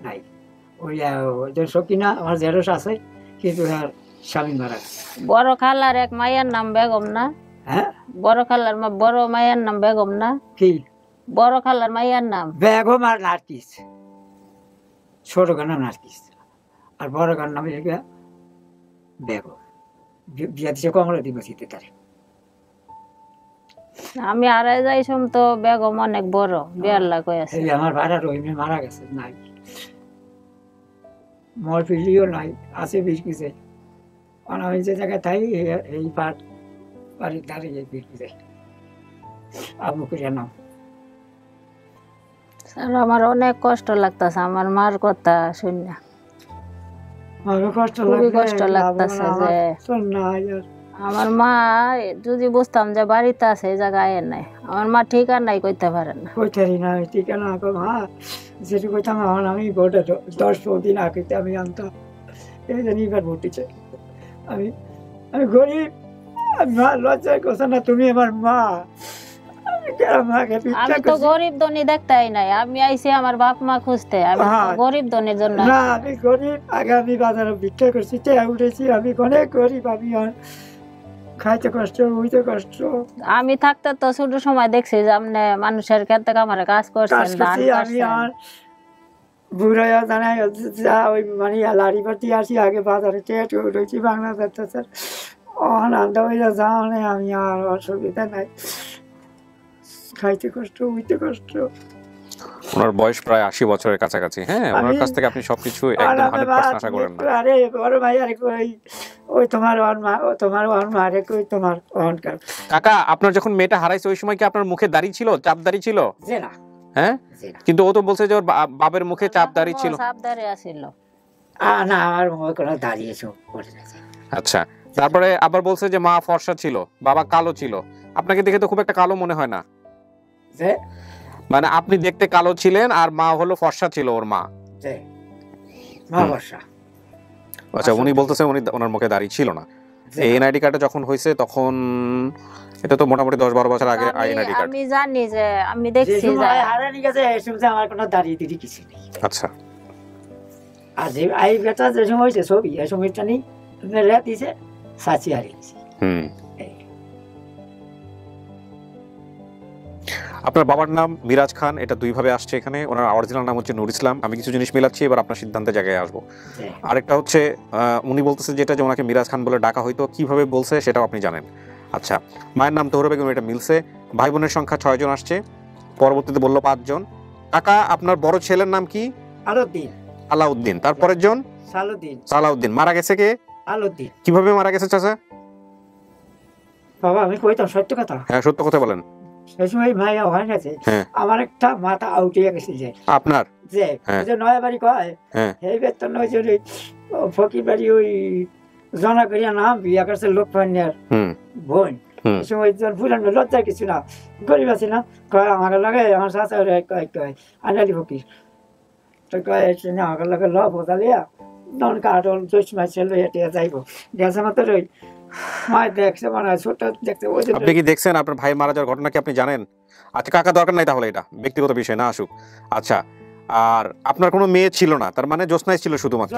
Speaker 1: নাই, ওই যে সকিনা আমার জেরস আছে, কিন্তু আর স্বামী মারা গেছে।
Speaker 3: বড় খালার এক মায়ের নাম বেগম না?
Speaker 1: হ্যাঁ,
Speaker 3: বড় খালার বড় মায়ের নাম বেগম না?
Speaker 1: কি
Speaker 3: বড় খালার মায়ের নাম
Speaker 1: বেগম আর নার্কিস, ছোট গান নার্কিস, আর বড় গান নাম বেগম। বিয়া দিছে কমলা দিবসীতে তারে।
Speaker 3: আমি আড়াই যাইছম তো বেগম অনেক বড় বিয়ার লাগ আছে।
Speaker 1: এই আমার ভাড়া রহিমে মারা গেছে নাই, মোর পিলিও নাই, আছে বিরকিছে। আমি যে জায়গায় তাই এই বাড়ির ধারে বিরকিছে আবু করিয়া নাম।
Speaker 3: স্যার আমার অনেক কষ্ট লাগতাছে আমার মার কথা শুনে,
Speaker 1: আমারও কষ্ট
Speaker 3: খুবই
Speaker 1: লাগে,
Speaker 3: কষ্ট লাগতাছে যে
Speaker 1: শোন না আর
Speaker 3: আমার মা যদি বুঝতাম যে বাড়িতে আছে এই জায়গায় নাই, আমার মা ঠিকানাই কইতে পারে না।
Speaker 1: কইতারি না ঠিকানা মা যেটু কইতাম এখন আমি ভোটে 10-12 দিন আগে আমি আনতাম এই যে নিবার ভোটিছে। আমি আমি গরিব, মা লজ্জায় কথা না তুমি আমার মা,
Speaker 3: আমি তো গরিব ধনী দেখতেই নাই, আমি আইছি আমার বাপ মা খুঁজতে, আমি গরিব ধনীর জন্য
Speaker 1: না। আমি গরিব, আগে আমি বাজারে ভিক্ষা করছি, টেয়া উঠেছি, আমি অনেক গরিব। আমি খাইতে কষ্ট, উইতে কষ্ট।
Speaker 3: আমি থাকতে তো ছোট সময় দেখছি যে আপনি মানুষের ক্ষেত্রে আমার কাজ করছেন, ধান
Speaker 1: আমি আর বুড়াইয়া জানাই যা ওই মানে লাড়ি পাতি আসি আগে বাজারে টেয়া উঠেছি বাংলা যাচ্ছে আনন্দ হইয়া যাও না, আমি আর অসুবিধা নাই, খাইতে কষ্ট, উইতে কষ্ট।
Speaker 2: ওনার বয়স প্রায় 80 বছরের কাছাকাছি। হ্যাঁ, ওনার কাছ থেকে আপনি সবকিছু একদম 100% আশা করেন না।
Speaker 1: আরে বড় ভাই, আরে কই ওই তোমার মা, ও তোমার মা, আরে কই তোমার অহংকার।
Speaker 2: কাকা, আপনার যখন মেয়েটা হারাইছে ওই সময় কি আপনার মুখে দাড়ি ছিল, চাপ দাড়ি ছিল?
Speaker 1: যে না।
Speaker 2: হ্যাঁ, কিন্তু ও তো বলছে যে ওর বাবার মুখে চাপ দাড়ি ছিল।
Speaker 3: চাপ দাড়ি ছিল
Speaker 1: না, আমার মুখে কোনো দাড়ি এসে পড়ে না।
Speaker 2: আচ্ছা, তারপরে আবার বলছে যে মা ফর্সা ছিল, বাবা কালো ছিল। আপনাকে দেখে তো খুব একটা কালো মনে হয় না।
Speaker 1: যে
Speaker 2: মানে আপনি দেখতে কালো ছিলেন আর মা হলো ফর্সা ছিল, ওর মা।
Speaker 1: যে মা ফর্সা।
Speaker 2: আচ্ছা, উনি বলতেছে ওনার মুখে দাড়ি ছিল না। এই এনআইডি কার্ডটা যখন হয়েছে তখন এটা তো মোটামুটি 10-12 বছর আগে এনআইডি কার্ড।
Speaker 3: আমি জানি যে আমি দেখছি যে
Speaker 1: হারানি গেছে এই সময় আমার কোনো দাড়ি দিদি কিছু নেই।
Speaker 2: আচ্ছা,
Speaker 1: আর যে আই বেটা যে সময় হয়েছে ছবি এই সময়টা নেই, রাত দিছে সাচি হারিয়েছি।
Speaker 2: আপনার বাবার নাম মিরাজ খান, এটা দুই ভাবে আসছে এখানে। ওনার অরিজিনাল নাম হচ্ছে নূর ইসলাম। আমি কিছু জিনিস মিলাচ্ছি, এবার আপনার সিদ্ধান্তের জায়গায় আসবো। আরেকটা হচ্ছে উনি বলতেছে যেটা যে ওনাকে মিরাজ খান বলে ডাকা হয়তো, কিভাবে বলছে সেটাও আপনি জানেন। আচ্ছা, মায়ের নাম তোহরা বেগম, এটা মিলছে। ভাই বোনের সংখ্যা 6 জন আসছে, পরবর্তীতে বললো 5 জন। কাকা, আপনার বড় ছেলের নাম কি?
Speaker 1: আলাউদ্দিন।
Speaker 2: আলাউদ্দিন। তারপরের জন?
Speaker 1: সালাউদ্দিন।
Speaker 2: সালাউদ্দিন। মারা গেছে কে?
Speaker 1: আলাউদ্দিন।
Speaker 2: কিভাবে মারা গেছে চাচা?
Speaker 1: বাবা আমি কইতাম সত্য কথা।
Speaker 2: হ্যাঁ, সত্য কথা বলেন।
Speaker 1: সেই সময় ভাই হয়ে গেছে, আমার একটা মাথা আউটিয়ে গেছে। যে আপনার যে নয়া বাড়ি কয় এই বেতন ওই যে ফকির বাড়ি ওই জনা করিয়া নাম বিয়া করছে লোক পান্যার বোন। এই সময় ফুলান লজ্জার কিছু না, গরিব আছে না, কয় আমার লাগে আমার চাচা কয় কয় আনালি ফকির তো কয় আমার লাগে ল বোঝালিয়া নন কাটন চশমা ছিল এটা যাইব গেছে মাত্র ওই
Speaker 2: আপনি কি দেখছেন আপনার ভাই মারা যাওয়ার ঘটনা কি আপনি জানেন? আচ্ছা কাকা, দরকার নাই তাহলে, এটা ব্যক্তিগত বিষয় না, আসুক। আচ্ছা, আর আপনার কোনো মেয়ে ছিল না, তার মানে জোসনাই ছিল শুধুমাত্র।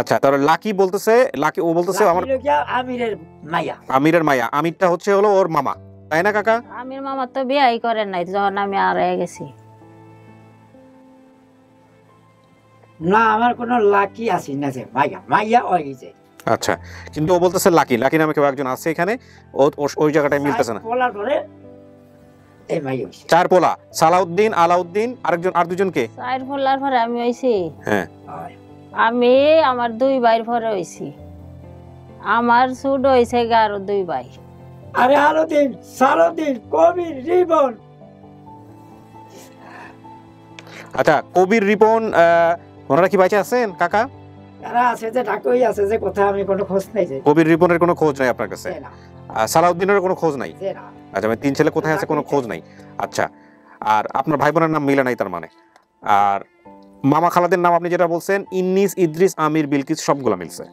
Speaker 2: আচ্ছা, তাহলে লাকি বলতেছে, লাকি ও বলতেছে আমার
Speaker 1: আমিরের মাইয়া।
Speaker 2: আমিরের মাইয়া। আমিরটা হচ্ছে হলো ওর মামা, তাই না কাকা?
Speaker 3: আমির মামা তো বিয়াই করেন নাই যখন আমি আর গেছি।
Speaker 1: না, আমার কোনো লাকি আসি না, যে মাইয়া মাইয়া ওই যে।
Speaker 2: আচ্ছা, কিন্তু ও বলতেছে লাকি, লাকি নামে কেউ একজন আছে এখানে, ওই জায়গাটায় মিলতেছে না। চার পোলা, সালাউদ্দিন, আলাউদ্দিন, আরেকজন, আর দুজন কে?
Speaker 3: চার পোলার পরে আমি হইছি।
Speaker 2: হ্যাঁ,
Speaker 3: আমি আমার 2 ভাইয়ের পরে হইছি। আমার ছোট হইছে আরো 2 ভাই।
Speaker 1: আরে আলাউদ্দিন, সালাউদ্দিন, কবির, রিপন।
Speaker 2: আচ্ছা, কবির, রিপন, ওনারা কি বাইচে আছেন কাকা?
Speaker 1: তারা আছে যে ঢাকায় আছে, যে কোথায় আমি কোনো খোঁজ নাই। যে
Speaker 2: কবির, রিপনের কোনো খোঁজ নাই আপনার কাছে? সালাউদ্দিনের কোনো খোঁজ নাই? আচ্ছা, মানে 3 ছেলে কোথায় আছে কোনো খোঁজ নাই। আচ্ছা, আর আপনার ভাই বোনের নাম মিলে নাই তার মানে। আর মামা খালাদের নাম আপনি যেটা বলছেন ইন্নিস, ইদ্রিস, আমির, বিলকিস, সবগুলো মিলছে।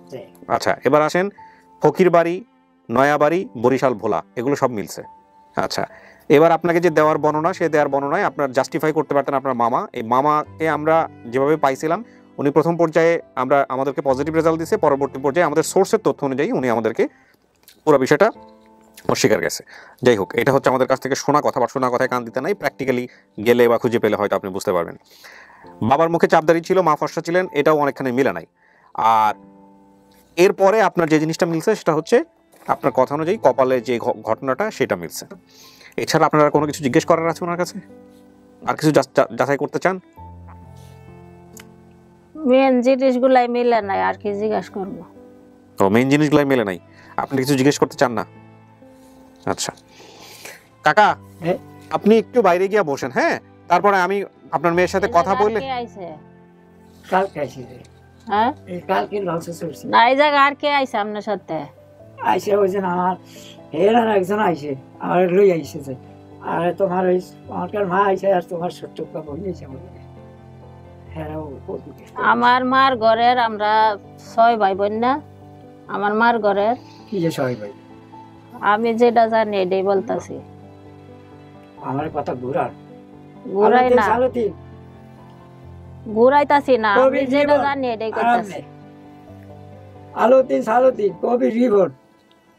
Speaker 2: আচ্ছা, এবার আসেন ফকির বাড়ি, নয়াবাড়ি, বরিশাল, ভোলা, এগুলো সব মিলছে। আচ্ছা, এবার আপনাকে যে দেওয়ার বর্ণনা, সে দেওয়ার বর্ণনায় আপনার জাস্টিফাই করতে পারতেন আপনার মামা। এই মামাকে আমরা যেভাবে পাইছিলাম, উনি প্রথম পর্যায়ে আমাদেরকে পজিটিভ রেজাল্ট দিয়েছে, পরবর্তী পর্যায়ে আমাদের সোর্সের তথ্য অনুযায়ী উনি আমাদেরকে পুরো বিষয়টা অস্বীকার গেছে। যাই হোক, এটা হচ্ছে আমাদের কাছ থেকে শোনা কথা, বা শোনা কথায় কান দিতে নাই, প্র্যাকটিক্যালি গেলে বা খুঁজে পেলে হয়তো আপনি বুঝতে পারবেন। বাবার মুখে চাপদারি ছিল, মা ফর্সা ছিলেন, এটাও অনেকখানি মিলে নাই। আর এরপরে আপনার যে জিনিসটা মিলছে সেটা হচ্ছে আপনার কথা অনুযায়ী কপালে যে ঘটনাটা সেটা মিলছে। এছাড়া আপনারা কোনো কিছু জিজ্ঞেস করার আছে ওনার কাছে, আর কিছু যাচাই করতে চান?
Speaker 3: মেন জিনিসগুলাই মিলে নাই, আর কি জিজ্ঞেস করবো?
Speaker 2: ও, মেইন জিনিসগুলাই মেলে নাই, আপনি কিছু জিজ্ঞেস করতে চান না? আচ্ছা কাকা,
Speaker 1: হ্যাঁ?
Speaker 2: আপনি একটু বাইরে গিয়ে বসেন, হ্যাঁ? তারপরে আমি আপনার মেয়ের সাথে কথা বললে।
Speaker 3: কে আইছে?
Speaker 1: কালকে আইসি রে,
Speaker 3: হ্যাঁ,
Speaker 1: এই কালকে লঞ্চে চলছে।
Speaker 3: না এই জায়গা আর কে আইছে আপনার সাথে?
Speaker 1: আইসে ওই যে আমার হের আর একজন আইসে, আর লই আইসে যে, আর তোমার ওই আমার মা আইসে, আর তোমার ছোট্ট বাবু আইসে।
Speaker 3: আমার মার ঘরের আমরা 6 ভাই বোন না, আমার মার ঘরের।
Speaker 1: কি যে সবাই ভাই,
Speaker 3: আমি যেটা জানি এটাই বলতাছি।
Speaker 1: আমার কথা ঘুরান,
Speaker 3: ঘুরাই না,
Speaker 1: সালতি
Speaker 3: ঘুরাইতাছি না, আমি
Speaker 1: কবি
Speaker 3: যেটা
Speaker 1: জীবন,
Speaker 3: জানি এটাই করতেছি।
Speaker 1: আলোতিন সালতিন কবি রিবন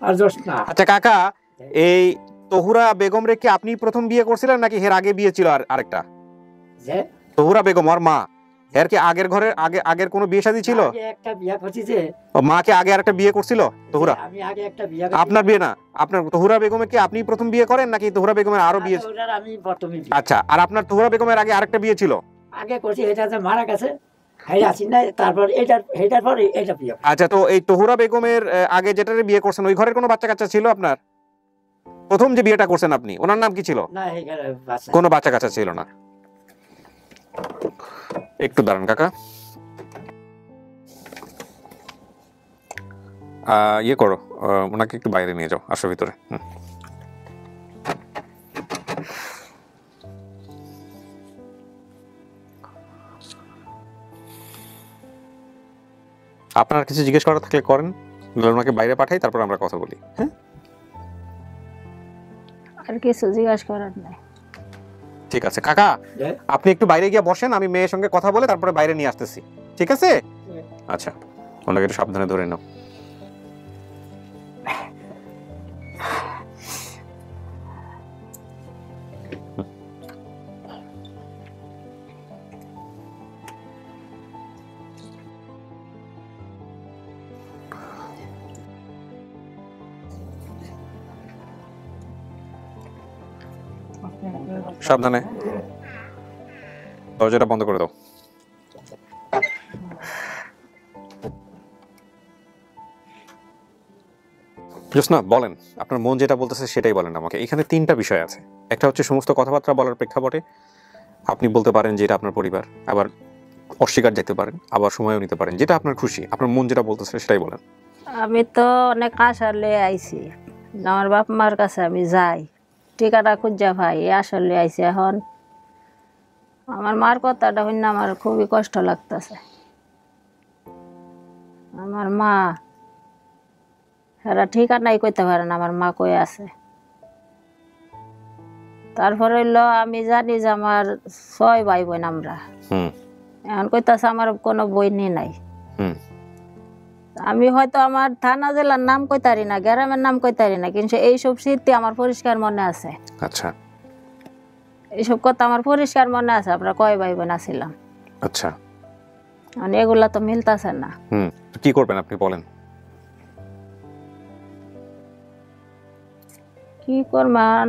Speaker 1: আর জোসনা।
Speaker 2: আচ্ছা কাকা, এই তহুরা বেগম রে কি আপনি প্রথম বিয়ে করছিলেন নাকি এর আগে বিয়ে ছিল আরেকটা?
Speaker 1: যে
Speaker 2: তহুরা বেগম আর মা, এর কি আগের ঘরে আগের কোনো বিয়ে শাদী ছিল?
Speaker 1: আগে একটা বিয়ে করছি যে,
Speaker 2: ও মা কি আগে আরেকটা বিয়ে করছিল তহুরা?
Speaker 1: আমি আগে একটা বিয়ে
Speaker 2: আপনার বিয়ে না, আপনার তহুরা বেগমে কি আপনি প্রথম বিয়ে করেন নাকি তহুরা বেগমের আরো বিয়ে?
Speaker 1: আমি প্রথমে
Speaker 2: আচ্ছা, আর আপনার তহুরা বেগমের আগে আরেকটা বিয়ে ছিল?
Speaker 1: আগে করছি, এটা যে মারা গেছে হেই আছি না, তারপর এটার পরে এটা বিয়ে।
Speaker 2: আচ্ছা, তো এই তহুরা বেগমের আগে যেটারে বিয়ে করছেন ওই ঘরের কোনো বাচ্চা কাচ্চা ছিল আপনার? প্রথম যে বিয়েটা করছেন আপনি, ওনার নাম কি ছিল?
Speaker 1: না এখানে বাচ্চা
Speaker 2: কোনো বাচ্চা কাচ্চা ছিল না। একটু দাঁড়ান কাকা, ইয়ে করো, ওনাকে একটু বাইরে নিয়ে যাও, আসো ভিতরে। আপনার কিছু জিজ্ঞেস করার থাকলে করেন, ওনাকে বাইরে পাঠাই, তারপর আমরা কথা বলি। হ্যাঁ,
Speaker 3: আর কিছু জিজ্ঞাসা করার নাই।
Speaker 2: ঠিক আছে কাকা,
Speaker 1: যে,
Speaker 2: আপনি একটু বাইরে গিয়ে বসেন, আমি মেয়ের সঙ্গে কথা বলে তারপরে বাইরে নিয়ে আসতেছি, ঠিক আছে? আচ্ছা, ওনাকে একটু সাবধানে ধরে নাও। সাবধানে, দরজাটা বন্ধ করে দাও। জোসনা বলেন, আপনার মন যেটা বলতেছে সেটাই বলেন আমাকে। এখানে 3টা বিষয় আছে। একটা হচ্ছে সমস্ত কথাবার্তা বলার প্রেক্ষাপটে আপনি বলতে পারেন যে এটা আপনার পরিবার, আবার অস্বীকার যেতে পারেন, আবার সময়ও নিতে পারেন, যেটা আপনার খুশি। আপনার মন যেটা বলতেছে সেটাই বলেন।
Speaker 3: আমি তো অনেক আশা লয়ে আইছি, আমার বাপ মার কাছে আমি যাই, ঠিকানা খুঁজা ভাই, এই আশা লয়ে আইছি। এখন আমার মার কথাটা হইনা আমার খুবই কষ্ট লাগতেছে। আমার মা এরা ঠিকানাই কইতে পারে না আমার মা কই আছে। তারপর হইলো আমি জানি যে আমার 6 ভাই বোন আমরা, এখন কইতাছে আমার কোনো বইনি নাই। আমি হয়তো আমার থানা জেলার নাম কইতারি না, গ্রামের নাম কইতারি না, কিন্তু এইসব স্মৃতি আমার পরিষ্কার মনে আছে।
Speaker 2: আচ্ছা,
Speaker 3: এইসব কথা আমার পরিষ্কার মনে আছে, আমরা কয় ভাই বোন আছিলাম।
Speaker 2: আচ্ছা,
Speaker 3: মানে এগুলা তো মিলতাছে না।
Speaker 2: কি করবেন আপনি বলেন?
Speaker 3: কি করমান,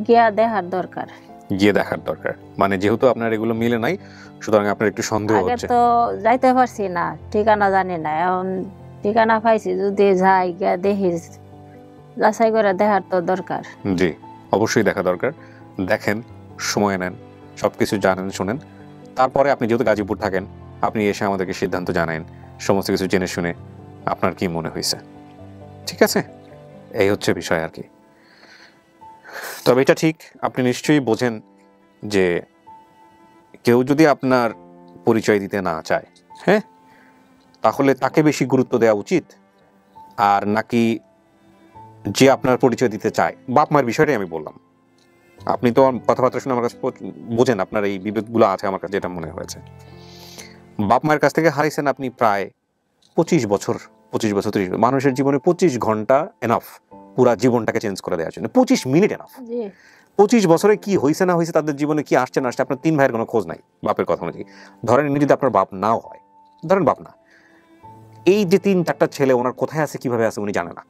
Speaker 3: গিয়া দেখার দরকার।
Speaker 2: গিয়ে দেখার দরকার মানে যেহেতু আপনার এগুলো মিলে নাই, সুতরাং আপনার একটু সন্দেহ
Speaker 3: আগে
Speaker 2: হচ্ছে।
Speaker 3: তো যাইতে পারছি না, ঠিকানা জানি না, এখন ঠিকানা পাইছি, যদি যাই গিয়া দেখি, যাচাই করে দেখার তো দরকার।
Speaker 2: জি, অবশ্যই দেখা দরকার। দেখেন, সময় নেন, সবকিছু জানেন শুনেন, তারপরে আপনি যেহেতু গাজীপুর থাকেন, আপনি এসে আমাদেরকে সিদ্ধান্ত জানান, সমস্ত কিছু জেনে শুনে আপনার কি মনে হয়েছে। ঠিক আছে, এই হচ্ছে বিষয় আর কি। তবে এটা ঠিক, আপনি নিশ্চয়ই বোঝেন যে কেউ যদি আপনার পরিচয় দিতে না চায়, হ্যাঁ, তাহলে তাকে বেশি গুরুত্ব দেওয়া উচিত, আর নাকি যে আপনার পরিচয় দিতে চায়। বাপ মায়ের বিষয়টাই আমি বললাম, আপনি তো কথাবার্তা শুনে আমার কাছে বোঝেন, আপনার এই বিবেকগুলো আছে, আমার কাছে যেটা মনে হয়েছে। বাপ মায়ের কাছ থেকে হারাইছেন আপনি প্রায় 25 বছর, 30 মানুষের জীবনে 25 ঘন্টা এনাফ পুরা জীবনটাকে চেঞ্জ করে দেওয়ার জন্য। 25 মিনিট এনাফ। 25 বছরে কি হয়েছে না হয়েছে, তাদের জীবনে কি আসছে না আসছে, আপনার 3 ভাইয়ের কোনো খোঁজ নাই বাপের কথা অনুযায়ী। ধরেন এমনি যদি আপনার বাপ নাও হয়, ধরেন বাপ না, এই যে 3-4টা ছেলে ওনার কোথায় আছে, কিভাবে আছে উনি জানে না।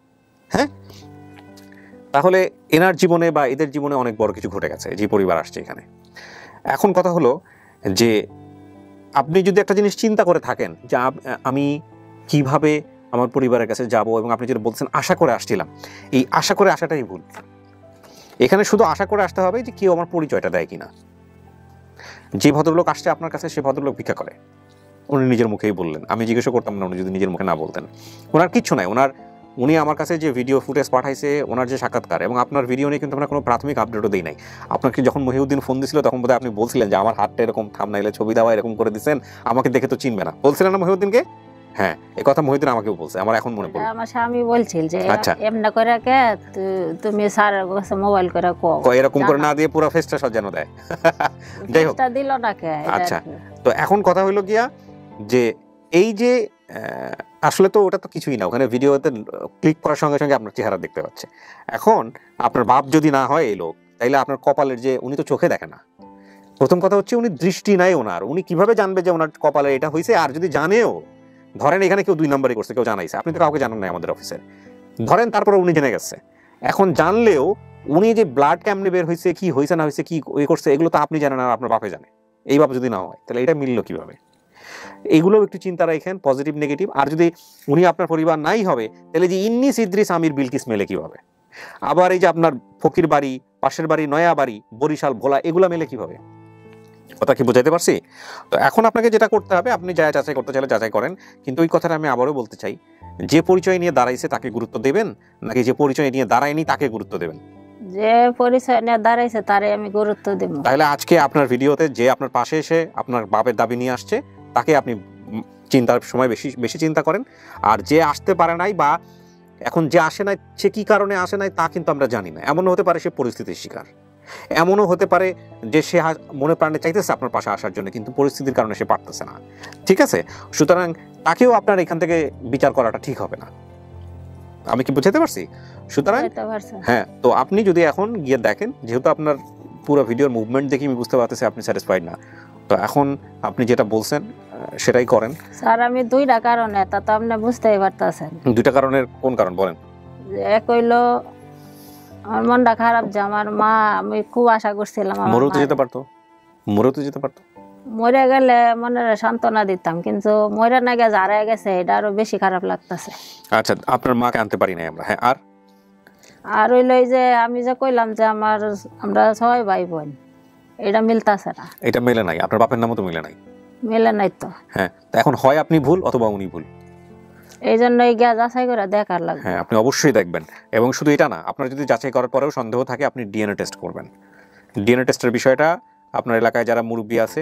Speaker 2: হ্যাঁ, তাহলে এনার জীবনে বা এদের জীবনে অনেক বড় কিছু ঘটে গেছে, যে পরিবার আসছে এখানে। এখন কথা হলো যে আপনি যদি একটা জিনিস চিন্তা করে থাকেন যে আমি কিভাবে আমার পরিবারের কাছে যাব, এবং আপনি যেটা বলছেন আশা করে আসছিলাম, এই আশা করে আসাটাই ভুল। এখানে শুধু আশা করে আসতে হবে যে কেউ আমার পরিচয়টা দেয় কিনা। যে ভদ্রলোক আসছে আপনার কাছে, সে ভদ্রলোক ভিক্ষা করে, উনি নিজের মুখেই বললেন, আমি জিজ্ঞাসা করতাম না উনি যদি নিজের মুখে না বলতেন। ওনার কিচ্ছু নাই, উনি আমার কাছে যে ভিডিও ফুটেজ পাঠাইছে, ওনার যে সাক্ষাৎকার, এবং আপনার ভিডিও নিয়ে কিন্তু আমরা কোনো প্রাথমিক আপডেটও দিই নাই। আপনাকে যখন মহিউদ্দিন ফোন দিছিল তখন বোধহয় আপনি বলছিলেন যে আমার হাতটা এরকম থাম্বনেইলে ছবি দেওয়া এরকম করে দিচ্ছেন, আমাকে দেখে তো চিনবে না, বলছিলেন না মহিউদ্দিনকে? হ্যাঁ, এই কথা মহিউদ্দিন আমাকেও বলছে, আমার এখন মনে পড়ে।
Speaker 3: আমার স্বামী বলছিল যে
Speaker 2: আচ্ছা,
Speaker 3: এমনি করে কে তুমি স্যার কাছে মোবাইল করে কও,
Speaker 2: এরকম করে না দিয়ে পুরো ফেসটা সাজানো দেয়। যাই হোক,
Speaker 3: দিল না কে।
Speaker 2: আচ্ছা, তো এখন কথা হলো গিয়া যে এই যে আসলে তো ওটা তো কিছুই না, ওখানে ভিডিওতে ক্লিক করার সঙ্গে সঙ্গে আপনার চেহারা দেখতে পাচ্ছে। এখন আপনার বাপ যদি না হয় এই লোক, তাইলে আপনার কপালের যে, উনি তো চোখে দেখে না। প্রথম কথা হচ্ছে উনি দৃষ্টি নাই ওনার, উনি কিভাবে জানবে যে ওনার কপালে এটা হয়েছে? আর যদি জানেও, ধরেন এখানে কেউ 2 নম্বরই করছে, কেউ জানাইছে, আপনি তো কাউকে জানান নাই আমাদের অফিসে, ধরেন তারপরে উনি জেনে গেছে, এখন জানলেও উনি যে ব্লাড কেমনে বের হয়েছে, কি হয়েছে না হয়েছে, কি করছে, এগুলো তো আপনি জানেন আর আপনার বাপে জানে। এই বাপ যদি না হয় তাহলে এটা মিললো কিভাবে? এইগুলো একটু চিন্তা রাখেন, পজিটিভ নেগেটিভ। আর যদি উনি আপনার পরিবার নাই হবে, তাহলে যে ইন্নিস ইদ্রিস আমির বিলকিস মেলে কিভাবে? আবার এই যে আপনার ফকির বাড়ি, পাশের বাড়ি, নয়া বাড়ি, বরিশাল, ভোলা, এগুলা মেলে কিভাবে? কথা কি বোঝাতে পারছি? তো এখন আপনাকে যেটা করতে হবে, আপনি যা যাচাই করতে চাইলে যাচাই করেন, কিন্তু ওই কথাটা আমি আবারও বলতে চাই, যে পরিচয় নিয়ে দাঁড়াইছে তাকে গুরুত্ব দেবেন, নাকি যে পরিচয় নিয়ে দাঁড়ায়নি তাকে গুরুত্ব দেবেন?
Speaker 3: যে পরিচয় নিয়ে দাঁড়াইছে তারে আমি গুরুত্ব দেব।
Speaker 2: তাহলে আজকে আপনার ভিডিওতে যে আপনার পাশে এসে আপনার বাপের দাবি নিয়ে আসছে, তাকে আপনি চিন্তার সময় বেশি চিন্তা করেন। আর যে আসতে পারে নাই, বা এখন যে আসে নাই, সে কি কারণে আসে নাই তা কিন্তু আমরা জানি না। এমনও হতে পারে সে পরিস্থিতির শিকার, এমনও হতে পারে যে সে মনে প্রাণে চাইতেছে আপনার পাশে আসার জন্য, কিন্তু পরিস্থিতির কারণে সে পারতেছে না। ঠিক আছে, সুতরাং তাকেও আপনার এখান থেকে বিচার করাটা ঠিক হবে না। আমি কি বুঝাতে পারছি? সুতরাং হ্যাঁ, তো আপনি যদি এখন গিয়ে দেখেন, যেহেতু আপনার পুরো ভিডিওর মুভমেন্ট দেখে আমি বুঝতে পারতেছি আপনি স্যাটিসফাইড না, তো এখন আপনি যেটা বলছেন সেটাই করেন।
Speaker 3: স্যার আমি 2টা কারণে, তা তো আপনি বুঝতেই পারতেছেন।
Speaker 2: 2টা কারণের কোন কারণ বলেন?
Speaker 3: এক হইলো আমার মনটা খারাপ, যে আমার মা, আমি খুব আশা করছিলাম
Speaker 2: মরেও তো যেতে পারতো, মরেও তো যেতে পারতো।
Speaker 3: মরে গেলে মনের সান্ত্বনা দিতাম, কিন্তু মরে না গেছে হারায় গেছে, এটা আরো বেশি খারাপ লাগতেছে।
Speaker 2: আচ্ছা, আপনার মাকে আনতে পারি নাই আমরা, হ্যাঁ। আর
Speaker 3: হইলো এই যে আমি যে কইলাম যে আমরা 6 ভাই বোন, এটা মিলতাছে না।
Speaker 2: এটা মেলে নাই, আপনার বাপের নামও তো মেলে নাই।
Speaker 3: মেলে নাই তো।
Speaker 2: হ্যাঁ, এখন হয় আপনি ভুল অথবা উনি ভুল,
Speaker 3: এই জন্যই গিয়া যাচাই করে দেখার লাগবে।
Speaker 2: হ্যাঁ, আপনি অবশ্যই দেখবেন। এবং শুধু এটা না, আপনার যদি যাচাই করার পরেও সন্দেহ থাকে, আপনি ডিএনএ টেস্ট করবেন। ডিএনএ টেস্টের বিষয়টা আপনার এলাকায় যারা মুরব্বী আছে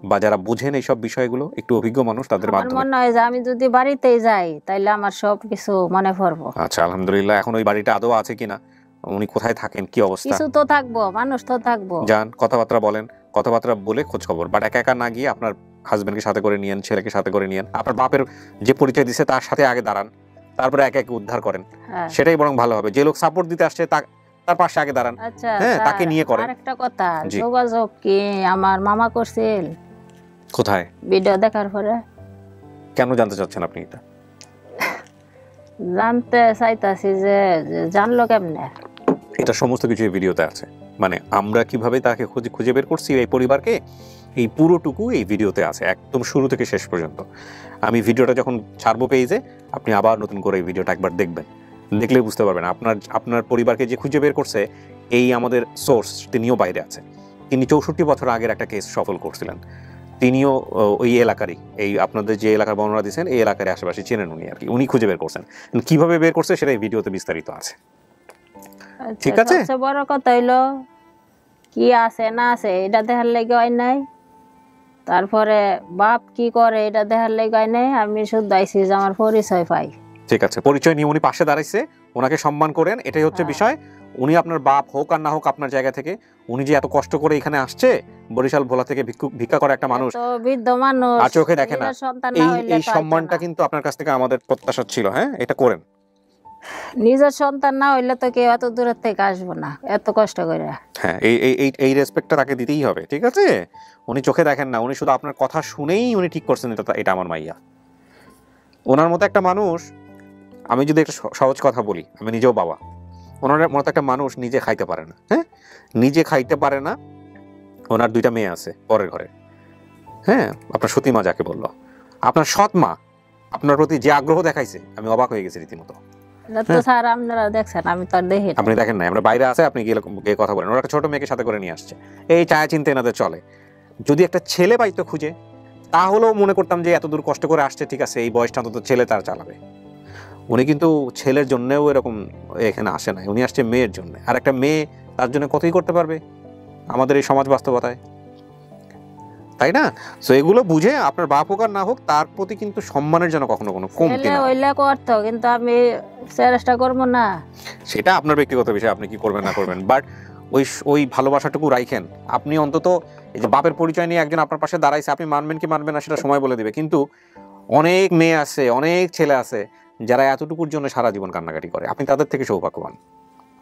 Speaker 2: বা যারা বুঝেন এইসব বিষয়গুলো, একটু অভিজ্ঞ মানুষ, তাদের মাধ্যমে।
Speaker 3: মনে হয় যে আমি যদি বাড়িতেই যাই তাইলে আমার সব কিছু মনে পড়বো।
Speaker 2: আচ্ছা, আলহামদুলিল্লাহ। এখন ওই বাড়িটা আদৌ আছে কিনা, উনি কোথায় থাকেন, কি অবস্থা,
Speaker 3: কিছু তো থাকবো, মানুষ তো থাকবো।
Speaker 2: যান, কথাবার্তা বলেন, কথাবার্তা বলে খোঁজ খবর। বাট একা একা না গিয়ে আপনার হাজবেন্ডকে সাথে করে নিয়েন, ছেলেকে সাথে করে নিয়েন, আপনার বাপের যে পরিচয় দিচ্ছে তার সাথে আগে দাঁড়ান, তারপরে একে একে উদ্ধার করেন। সেটাই বরং ভালো হবে। যে লোক সাপোর্ট দিতে আসছে তার পাশে আগে দাঁড়ান।
Speaker 3: আচ্ছা,
Speaker 2: হ্যাঁ, তাকে নিয়ে করেন।
Speaker 3: আরেকটা কথা, যোগাযোগ কি আমার মামা করছিল?
Speaker 2: কোথায়?
Speaker 3: ভিডিও দেখার পরে।
Speaker 2: কেন জানতে চাচ্ছেন আপনি এটা?
Speaker 3: জানতে চাইতাছি যে জানলো কেমনে?
Speaker 2: এটা সমস্ত কিছু এই ভিডিওতে আছে, মানে আমরা কিভাবে তাকে খুঁজে বের করছি এই পরিবারকে, এই পুরোটুকু এই ভিডিওতে আছে, একদম শুরু থেকে শেষ পর্যন্ত। আমি ভিডিওটা যখন ছাড়বো পেজে, আপনি আবার নতুন করে এই ভিডিওটা একবার দেখবেন, দেখলে বুঝতে পারবেন আপনার পরিবারকে যে খুঁজে বের করছে এই আমাদের সোর্স, তিনিও বাইরে আছে। তিনি 64 বছর আগের একটা কেস সফল করছিলেন। তিনিও ওই এলাকারই, এই আপনাদের যে এলাকার বর্ণনা দিচ্ছেন এই এলাকার আশেপাশে চেনেন উনি আর কি। উনি খুঁজে বের করছেন, কিভাবে বের করছে সেটা এই ভিডিওতে বিস্তারিত আছে। ঠিক আছে,
Speaker 3: সবচেয়ে বড় কথা হইলো কি আছে না আছে এটা দেখার লেগে হয় নাই, তারপরে বাপ কি করে এটা দেখার লেগে হয় নাই। আমি শুধু আইছি যে আমার পরিচয় পাই।
Speaker 2: ঠিক আছে, পরিচয় নিয়ে উনি পাশে দাঁড়াইছে, ওনাকে সম্মান করেন, এটাই হচ্ছে বিষয়। উনি আপনার বাপ হোক আর না হোক, আপনার জায়গা থেকে উনি যে এত কষ্ট করে এখানে আসছে, বরিশাল ভোলা থেকে ভিক্ষা করে একটা মানুষ,
Speaker 3: বৃদ্ধ মানুষ,
Speaker 2: আর চোখে দেখে না, এই সম্মানটা কিন্তু আপনার কাছ থেকে আমাদের প্রত্যাশা ছিল। হ্যাঁ, এটা করেন।
Speaker 3: নিজের সন্তান না হইলে তো কেউ এত দূরের থেকে আসবো না এত কষ্ট করে।
Speaker 2: হ্যাঁ, এই রেসপেক্টটা তাকে দিতেই হবে। ঠিক আছে, উনি চোখে দেখেন না, উনি শুধু আপনার কথা শুনেই উনি ঠিক করছেন এটা আমার মাইয়া। ওনার মতো একটা মানুষ, আমি যদি একটা সহজ কথা বলি, আমি নিজেও বাবা, ওনার মতো একটা মানুষ নিজে খাইতে পারে না, হ্যাঁ, নিজে খাইতে পারে না। ওনার 2টা মেয়ে আছে পরের ঘরে, হ্যাঁ, আপনার সতী মা যাকে বললো, আপনার সৎ মা আপনার প্রতি যে আগ্রহ দেখাইছে, আমি অবাক হয়ে গেছি রীতিমতো।
Speaker 3: স্যার আপনারা দেখছেন, আমি তো আর দেখি।
Speaker 2: আপনি দেখেন না, আমরা বাইরে আছে, আপনি গিয়ে কথা বলেন। ওরা একটা ছোট মেয়েকে সাথে করে নিয়ে আসছে, এই ছায়া চিন্তা এনাদের চলে। যদি একটা ছেলে পাইতো খুঁজে, তাহলেও মনে করতাম যে এত দূর কষ্ট করে আসছে, ঠিক আছে, এই বয়সটা অন্তত ছেলে তার চালাবে। উনি কিন্তু ছেলের জন্যও এরকম এখানে আসে নাই, উনি আসছে মেয়ের জন্য। আর একটা মেয়ে তার জন্য কতই করতে পারবে আমাদের এই সমাজ বাস্তবতায়, তাই না? সো এগুলো বুঝে আপনার বাপ হোক আর না হোক, তার প্রতি কিন্তু সম্মানের জন্য কখনো কোনো কমতি না।
Speaker 3: ওইলা করতো, কিন্তু আমি চেষ্টা করবো না।
Speaker 2: সেটা আপনার ব্যক্তিগত বিষয়, আপনি কি করবেন না করবেন, বাট ওই ভালোবাসাটুকু রাখেন। আপনি অন্তত এই যে বাপের পরিচয় নিয়ে একজন আপনার পাশে দাঁড়াইছে, আপনি মানবেন কি মানবেন না সেটা সময় বলে দিবে। কিন্তু অনেক মেয়ে আছে, অনেক ছেলে আছে যারা এতটুকুর জন্য সারা জীবন কান্নাকাটি করে। আপনি তাদের থেকে সৌভাগ্যবান,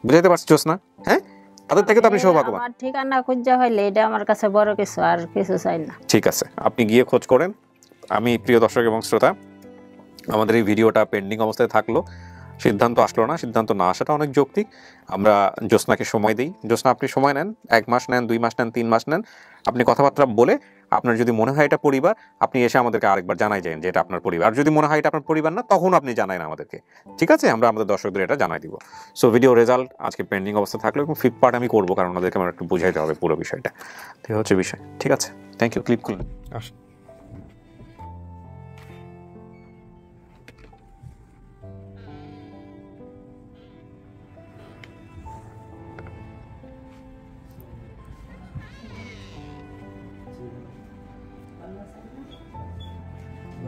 Speaker 2: বুঝাইতে পারছি জোসনা? হ্যাঁ, তাদের থেকে তো আপনি সৌভাগ্যবান।
Speaker 3: আমার ঠিকানা খুঁজে হইলে এটা আমার কাছে বড় কিছু, আর কিছু চাই না।
Speaker 2: ঠিক আছে, আপনি গিয়ে খোঁজ করেন। আমি প্রিয় দর্শক এবং শ্রোতা, আমাদের এই ভিডিওটা পেন্ডিং অবস্থায় থাকলো, সিদ্ধান্ত আসলো না। সিদ্ধান্ত না আসাটা অনেক যৌক্তিক। আমরা জ্যোৎস্নাকে সময় দিই। জ্যোৎস্না, আপনি সময় নেন, 1 মাস নেন, 2 মাস নেন, 3 মাস নেন। আপনি কথাবার্তা বলে, আপনার যদি মনে হয় এটা পরিবার, আপনি এসে আমাদেরকে আরেকবার জানাই যান যে এটা আপনার পরিবার। আর যদি মনে হয় এটা আপনার পরিবার না, তখন আপনি জানাই না আমাদেরকে, ঠিক আছে? আমরা আমাদের দর্শকদের এটা জানাই দিব। সো ভিডিও রেজাল্ট আজকে পেন্ডিং অবস্থা থাকলো, এবং 5th পার্ট আমি করবো, কারণ ওনাদেরকে আমার একটু বুঝাইতে হবে পুরো বিষয়টা। ঠিক হচ্ছে বিষয়, ঠিক আছে? Thank you. ক্লিপ খুলুন, আসুন।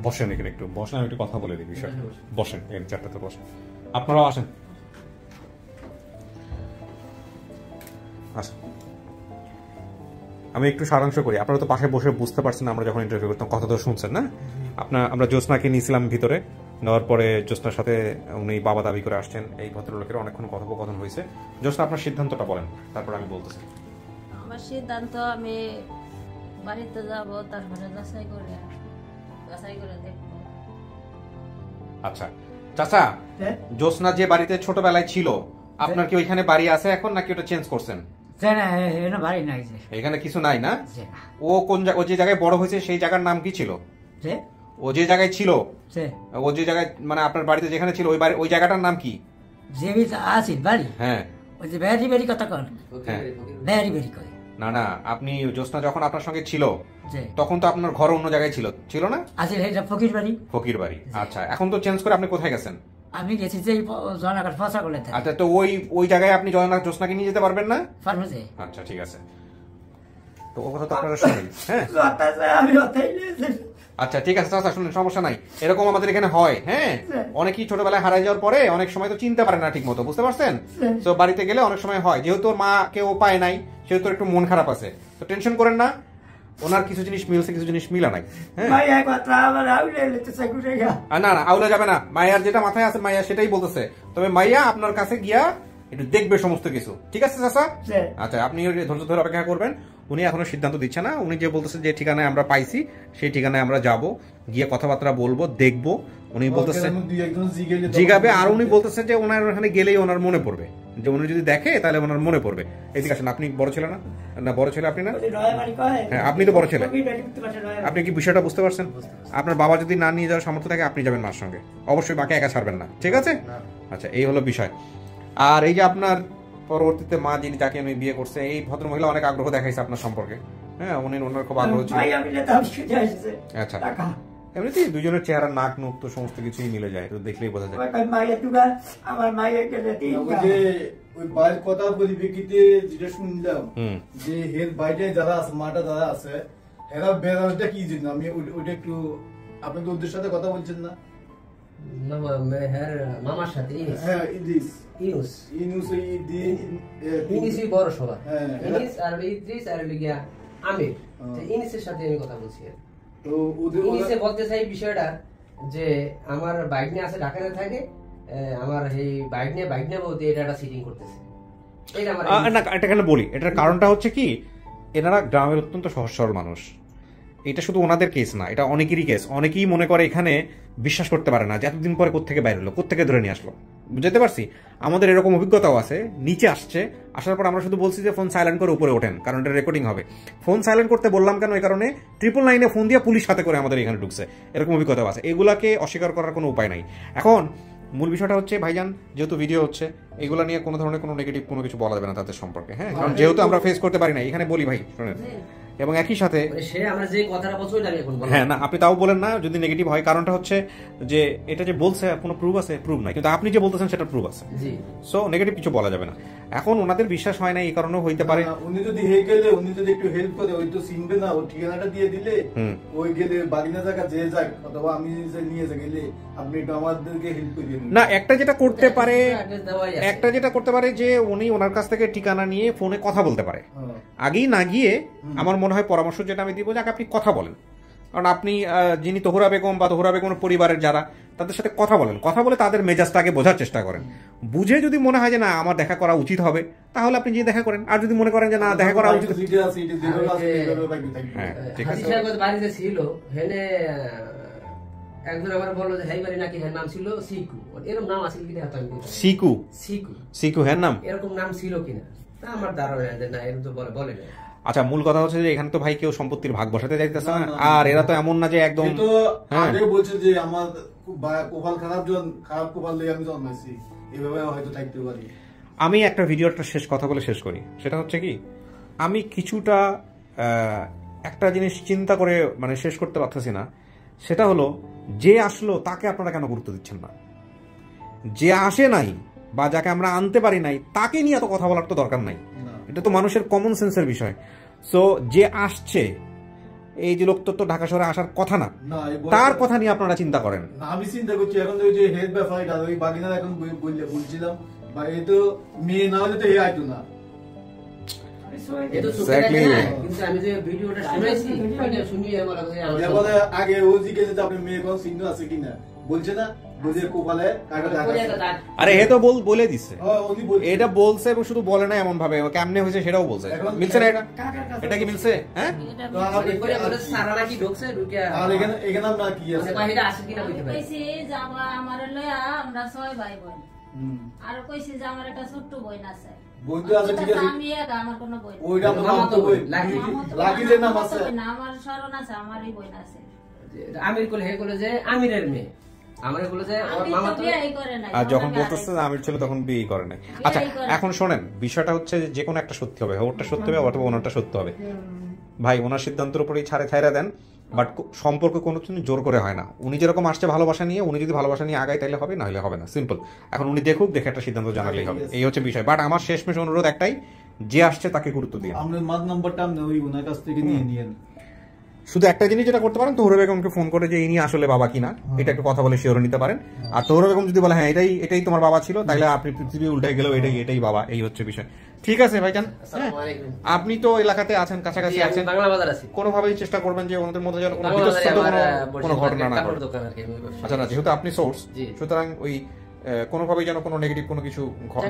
Speaker 2: বসেন এখানে, একটু বসেন, আমি একটু কথা বলে দিই বিষয়। বসেন এখানে, 4টাতে বসেন। আপনারাও আসেন, আসেন। আমি একটু সারাংশ করি। আপনারা তো পাশে বসে বুঝতে পারছেন আমরা যখন ইন্টারভিউ করতাম, কথা তো শুনছেন না? আমরা জ্যোৎস্নাকে নিয়েছিলাম ভিতরে, নেওয়ার পরে জ্যোৎস্নার সাথে উনি বাবা দাবি করে আসছেন। এই ভদ্রলোকের অনেকক্ষণ কথোপকথন হয়েছে। জ্যোৎস্না, আপনার সিদ্ধান্তটা বলেন, তারপর আমি বলতেছি।
Speaker 3: আমার সিদ্ধান্ত, আমি বাড়িতে যাব, তারপরে যাচাই করে দেখবো।
Speaker 2: আচ্ছা চাচা, জ্যোৎস্না যে বাড়িতে ছোটবেলায় ছিল, আপনার কি ওইখানে বাড়ি আছে এখন, নাকি ওটা চেঞ্জ করছেন? এখানে কিছু নাই না? ও ও যে জায়গায় বড় হয়েছে সেই জায়গার নাম কি ছিল? ও যে জায়গায় ছিল, ও যে জায়গায়, মানে আপনার বাড়িতে যেখানে ছিল, ওই জায়গাটার নাম কি? হ্যাঁ, না না, আপনি জ্যোৎস্না যখন আপনার সঙ্গে ছিল তখন তো আপনার ঘর অন্য জায়গায় ছিল, ছিল না?
Speaker 1: ফকির বাড়ি।
Speaker 2: ফকির বাড়ি, আচ্ছা। এখন তো চেঞ্জ করে আপনি কোথায় গেছেন?
Speaker 1: আমি গেছি যে জয়নগর ফসা করলে।
Speaker 2: আচ্ছা, তো ওই জায়গায় আপনি জ্যোৎস্নাকে নিয়ে যেতে পারবেন না? আচ্ছা, ঠিক আছে। তো ও কথা তো আপনারা শুনেন, হ্যাঁ? আচ্ছা, ঠিক আছে চাচা, শুনুন, সমস্যা নাই। এরকম আমাদের এখানে হয়, হ্যাঁ। অনেকেই ছোটবেলায় হারাই যাওয়ার পরে অনেক সময় তো চিনতে পারে না ঠিক মতো, বুঝতে পারছেন? তো বাড়িতে গেলে অনেক সময় হয়, যেহেতু ওর মা কেউ পায় নাই, সেহেতু একটু মন খারাপ আছে। তো টেনশন করেন না, ওনার কিছু জিনিস মিলছে, কিছু জিনিস মিলা নাই। না না, আউলা যাবে না। মাইয়ার যেটা মাথায় আছে, মাইয়া সেটাই বলতেছে। তবে মাইয়া আপনার কাছে গিয়া একটু দেখবে সমস্ত কিছু, ঠিক আছে চাচা? আচ্ছা, আপনি ধৈর্য ধরে অপেক্ষা করবেন। উনি এখনো সিদ্ধান্ত দিচ্ছে না। উনি যে বলতেছে যে ঠিকানায় আমরা পাইছি, সেই ঠিকানায় আমরা যাব, গিয়ে কথাবার্তা বলবো, দেখবো। উনি বলতেছে জিগাবে, আর উনি বলতেছে যে ওনার ওখানে গেলেই ওনার মনে পড়বে, যে উনি যদি দেখে তাহলে ওনার মনে পড়বে। এদিকে আসেন, আপনি বড় ছেলে না? না, বড় ছেলে আপনি না? হ্যাঁ, আপনি তো বড় ছেলে। আপনি কি বিষয়টা বুঝতে পারছেন? আপনার বাবা যদি না নিয়ে যাওয়ার সামর্থ্য থাকে, আপনি যাবেন মার সঙ্গে, অবশ্যই মাকে একা ছাড়বেন না, ঠিক আছে? আচ্ছা, এই হলো বিষয়। আর এই যে আপনার পরবর্তীতে মা, যিনি যাকে উনি বিয়ে করছে, এই ভদ্র মহিলা অনেক আগ্রহ দেখাইছে আপনার সম্পর্কে, হ্যাঁ। ওনার খুব আগ্রহ ছিল। আচ্ছা, এমনিতেই দুজনের চেহারা, নাক, মুখ তো সমস্ত কিছুই মিলে যায়, তো দেখলেই বোঝা যায়।
Speaker 4: ওই বাইরের কথা পরিপ্রেক্ষিতে যেটা শুনলাম, যে হের বাইরে যারা আছে, মাটা যারা আছে, হেরা বেড়ানোটা কি জন্য, আমি ওইটা একটু আপনাদের ওদের সাথে কথা বলছেন না?
Speaker 5: মামার সাথে বড় সবার আমির, ইনিসের সাথে আমি কথা বলছি। ইনিসে বলতে চাই বিষয়টা, যে আমার বাইক নিয়ে আছে, ঢাকাতে থাকে, আমার এই বাইক নিয়ে বলতে এটা একটা সিটিং করতেছে।
Speaker 2: এটা বলি, এটার কারণটা হচ্ছে কি, এনারা গ্রামের অত্যন্ত সহজ সরল মানুষ। এটা শুধু ওনাদের কেস না, এটা অনেকেরই কেস। অনেকেই মনে করে, এখানে বিশ্বাস করতে পারে না যে এতদিন পরে কোত্থেকে বাইরে হলো, কোত্থেকে ধরে নিয়ে আসলো, বুঝতে পারছি। আমাদের এরকম অভিজ্ঞতাও আছে, নিচে আসছে, আসার পর আমরা শুধু বলছি যে ফোন সাইলেন্ট করে উপরে ওঠেন, কারণ এটা রেকর্ডিং হবে। ফোন সাইলেন্ট করতে বললাম কেন, এই কারণে 999-এ ফোন দিয়ে পুলিশ হাতে করে আমাদের এখানে ঢুকছে, এরকম অভিজ্ঞতাও আছে। এগুলাকে অস্বীকার করার কোনো উপায় নাই। এখন মূল বিষয়টা হচ্ছে ভাইজান, যেহেতু ভিডিও হচ্ছে, এগুলো নিয়ে কোনো ধরনের কোনো নেগেটিভ কোনো কিছু বলা যাবে না তাদের সম্পর্কে, হ্যাঁ, কারণ যেহেতু আমরা ফেস করতে পারি না, এখানে বলি ভাই শোনেন। এবং একই সাথে হ্যাঁ না, আপনি তাও বলেন না যদি নেগেটিভ হয়, কারণটা হচ্ছে যে এটা যে বলছে কোনো প্রুফ আছে, প্রুফ নাই, কিন্তু আপনি যে বলতেছেন সেটা প্রুফ আছে, সো নেগেটিভ কিছু বলা যাবে না। এখন ওনাদের বিশ্বাস হয় না, এই কারণেও হইতে পারে।
Speaker 4: উনি যদি হে গেলে, উনি যদি একটু হেল্প করে, ওই তো চিনবে না, ওই ঠিকানাটা দিয়ে দিলে ওই গেলে বাড়ি না জায়গা যে যাক, অথবা আমি যে নিয়ে গেলে আপনি একটু আমাদেরকে হেল্প করে দিন
Speaker 2: না। একটা যেটা করতে পারে যে উনি ওনার কাছ থেকে ঠিকানা নিয়ে ফোনে কথা বলতে পারে, আগেই না গিয়ে আমার মনে হয় পরামর্শ যেটা আমি দিব, যে আপনি কথা বলেন, কারণ আপনি যিনি তোহরা বেগম বা তোহরা বেগমের পরিবারের যারা, তাদের সাথে কথা বলেন, কথা বলে তাদের মেজাজটাকে বোঝার চেষ্টা করেন, বুঝে যদি মনে হয় যে না আমার দেখা করা উচিত হবে, তাহলে আপনি যে দেখা করেন। আর যদি মনে করেন যে না দেখা করা উচিত, হ্যাঁ ঠিক আছে।
Speaker 5: বাড়িতে ছিল হেনে একজন আবার বললো যে হেই বাড়ি নাকি হের নাম ছিল সিকু, এরকম নাম আছে কিনা,
Speaker 2: সিকু
Speaker 5: সিকু
Speaker 2: সিকু হের নাম
Speaker 5: এরকম নাম ছিল কিনা, আমার ধারণা না, এরকম তো বলে না।
Speaker 2: আচ্ছা, মূল কথা হচ্ছে যে এখানে তো ভাই কেউ সম্পত্তির ভাগ বসাতে যাইতেছে না, আর এরা তো এমন না যে একদম
Speaker 4: আগে বলছে যে আমার কপাল খারাপ কপাল দিয়ে আমি জন্মাইছি, এইভাবে হয়তো থাকতে পারি।
Speaker 2: আমি একটা ভিডিওটা শেষ কথা বলে শেষ করি, সেটা হচ্ছে কি, আমি কিছুটা একটা জিনিস চিন্তা করে মানে শেষ করতে পারতেছি না, সেটা হলো যে আসলো তাকে আপনারা কেন গুরুত্ব দিচ্ছেন না? যে আসে নাই বা যাকে আমরা আনতে পারি নাই তাকে নিয়ে এত কথা বলার তো দরকার নাই, এটা তো মানুষের কমন সেন্সের বিষয়। সো যে আসছে, এই যে লোক তো ঢাকা শহরে আসার কথা না, তার কথা নিয়ে আপনারা চিন্তা করেন।
Speaker 4: আমি চিন্তা করছি এখন যে হেড ব্যাপার ওই বাগিনার এখন বলছিলাম, বা এই তো মেয়ে না হলে তো হে আইতো না। আগে ও জিজ্ঞেস আপনি মেয়ে কোন চিহ্ন আছে কিনা, বলছে না,
Speaker 2: আরে এ তো বলে দিচ্ছে, এটা বলছে এবং শুধু বলে না এমন ভাবে, কেমনে হয়েছে সেটাও বলছে। মিলছে না এটা? এটা কি মিলছে? হ্যাঁ,
Speaker 3: আমরা 6 ভাই বোন, আর কইছি যে আমার একটা ছোট্ট বোন আছে, আমি একা, আমার কোনো বোন আমার শরণ আছে, আমারই বোন আছে।
Speaker 5: আমির কোলে হে কোলে যে আমিরের মেয়ে, আমার বলে যে ওর মামা তো বিয়ে করে নাই,
Speaker 2: আর যখন বলতেছে যে আমির ছিল তখন বিয়ে করে নাই। আচ্ছা এখন শুনেন, বিষয়টা হচ্ছে যে কোনো একটা সত্যি হবে, ওরটা সত্যি হবে অথবা ওনারটা সত্যি হবে। ভাই ওনার সিদ্ধান্তের উপরেই ছাইরা দেন, বাট সম্পর্ক কোনো কিছু জোর করে হয় না। উনি যেরকম আসছে ভালোবাসা নিয়ে, উনি যদি ভালোবাসা নিয়ে আগায় তাহলে হবে, না হলে হবে না, সিম্পল। এখন উনি দেখুক, দেখে একটা সিদ্ধান্ত জানালেই হবে, এই হচ্ছে বিষয়। বাট আমার শেষমেশ অনুরোধ একটাই, যে আসছে তাকে গুরুত্ব দিন।
Speaker 4: আপনার মাদ নাম্বারটা আপনি ওই ওনার কাছ থেকে নিয়ে নিয়েন।
Speaker 2: শুধু একটা জিনিস যেটা করতে পারেন, তোহরা বেগমকে ফোন করে যে ইনি আসলে বাবা কিনা এটা একটু কথা বলে শিওর নিতে পারেন। আর তোহরা বেগম যদি বলে হ্যাঁ এটাই তোমার বাবা ছিল, তাহলে আপনি পৃথিবী উল্টে গেলেও এটাই বাবা, এই হচ্ছে বিষয়। ঠিক আছে ভাইজান, আপনি তো এলাকাতে আছেন, কাছাকাছি আছেন, কোনোভাবেই চেষ্টা করবেন যে ওনাদের মধ্যে যেন কোনো ঘটনা না ঘটে। আচ্ছা না, যেহেতু আপনি সোর্স, সুতরাং ওই কোনোভাবেই যেন কোনো নেগেটিভ কোনো কিছু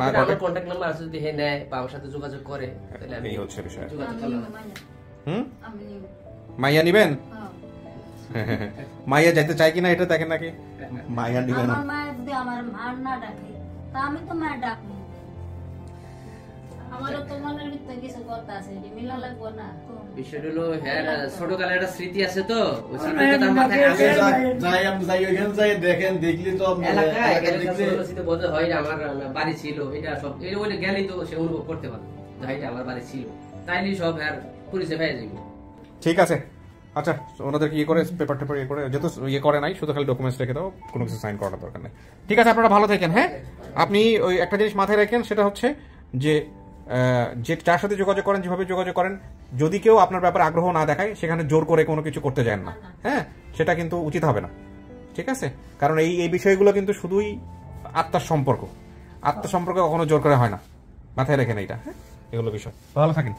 Speaker 2: না ঘটে।
Speaker 5: কন্টাক্ট নাম্বার আছে, যদি হে নেয় বা আমার সাথে যোগাযোগ করে, তাহলে
Speaker 2: এই হচ্ছে বিষয়।
Speaker 3: আমি
Speaker 2: মাইয়া নিবেন? মাইয়া যাইতে চাই কিনা এটা দেখেন নাকি, মাইয়া নিবেন না।
Speaker 3: আমার মা যদি আমার মা না ডাকে, তা আমি তো মা ডাকবো, আমারও তো মনের ভিতরে কিছু কথা আছে, যে মিলা লাগবো না।
Speaker 5: বিষয়টা হলো হ্যাঁ, ছোটকালের একটা স্মৃতি আছে, তো ওই স্মৃতিটা তো আমার মাথায় আসে।
Speaker 4: যাই ওখানে যাই দেখেন, দেখলি তো
Speaker 5: এলাকায় দেখলে বোঝা হয় না আমার বাড়ি ছিল, এটা সব এই ওই গেলেই তো সে অনুভব করতে পারে যে এটা আমার বাড়ি ছিল, তাইলেই সব আর পরিচয় পেয়ে যাবে।
Speaker 2: ঠিক আছে, আচ্ছা ওনাদের ইয়ে করে পেপার টেপার ইয়ে করে, যেহেতু ইয়ে করে নাই, শুধু খালি ডকুমেন্টস রেখে দাও, কোনো কিছু সাইন করার দরকার নেই। ঠিক আছে, আপনারা ভালো থাকেন। হ্যাঁ, আপনি ওই একটা জিনিস মাথায় রাখেন, সেটা হচ্ছে যে যার সাথে যোগাযোগ করেন, যেভাবে যোগাযোগ করেন, যদি কেউ আপনার ব্যাপারে আগ্রহ না দেখায়, সেখানে জোর করে কোনো কিছু করতে যান না। হ্যাঁ, সেটা কিন্তু উচিত হবে না। ঠিক আছে, কারণ এই বিষয়গুলো কিন্তু শুধুই আত্মার সম্পর্ক, আত্মার সম্পর্ক কখনো জোর করে হয় না, মাথায় রেখেন এইটা। হ্যাঁ, এগুলো বিষয়। ভালো থাকেন।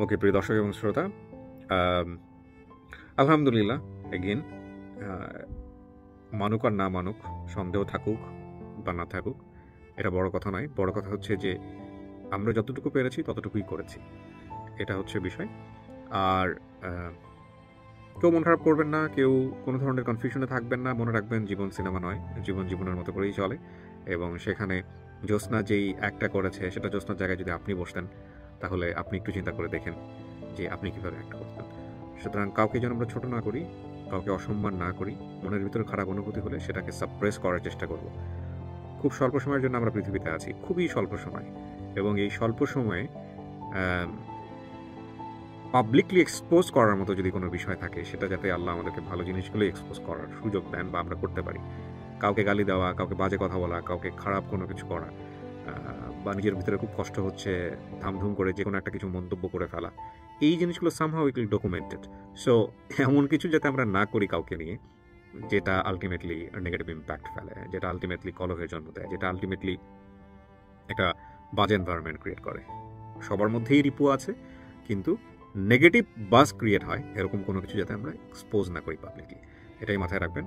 Speaker 2: ওকে, প্রিয় দর্শক এবং শ্রোতা, আলহামদুলিল্লাহ, এগেন মানুক আর না মানুক, সন্দেহ থাকুক বা না থাকুক, এটা বড় কথা নয়। বড় কথা হচ্ছে যে আমরা যতটুকু পেরেছি ততটুকুই করেছি, এটা হচ্ছে বিষয়। আর কেউ মন খারাপ করবেন না, কেউ কোনো ধরনের কনফিউশনে থাকবেন না। মনে রাখবেন জীবন সিনেমা নয়, জীবন জীবনের মতো করেই চলে, এবং সেখানে জ্যোৎস্না যেই অ্যাক্টটা করেছে সেটা জ্যোৎস্নার জায়গায় যদি আপনি বসতেন তাহলে আপনি একটু চিন্তা করে দেখেন যে আপনি কীভাবে অ্যাক্ট করতেন। সুতরাং কাউকে যেন আমরা ছোট না করি, কাউকে অসম্মান না করি। মনের ভিতরে খারাপ অনুভূতি হলে সেটাকে সাপ্রেস করার চেষ্টা করব। খুব স্বল্প সময়ের জন্য আমরা পৃথিবীতে আছি, খুবই স্বল্প সময়, এবং এই স্বল্প সময়ে পাবলিকলি এক্সপোজ করার মতো যদি কোনো বিষয় থাকে সেটা যাতে আল্লাহ আমাদেরকে ভালো জিনিসগুলো এক্সপোজ করার সুযোগ দেন বা আমরা করতে পারি। কাউকে গালি দেওয়া, কাউকে বাজে কথা বলা, কাউকে খারাপ কোনো কিছু করা, বা নিজের ভিতরে খুব কষ্ট হচ্ছে ধামধুম করে যে কোনো একটা কিছু মন্তব্য করে ফেলা, এই জিনিসগুলো somehow it will documented. So এমন কিছু যাতে আমরা না করি কাউকে নিয়ে যেটা আলটিমেটলি নেগেটিভ ইম্প্যাক্ট ফেলে, যেটা আলটিমেটলি কলহের জন্ম দেয়, যেটা আলটিমেটলি একটা বাজে এনভায়রনমেন্ট ক্রিয়েট করে। সবার মধ্যেই রিপু আছে, কিন্তু নেগেটিভ বাস ক্রিয়েট হয় এরকম কোনো কিছু যাতে আমরা এক্সপোজ না করি পাবলিকলি, এটাই মাথায় রাখবেন।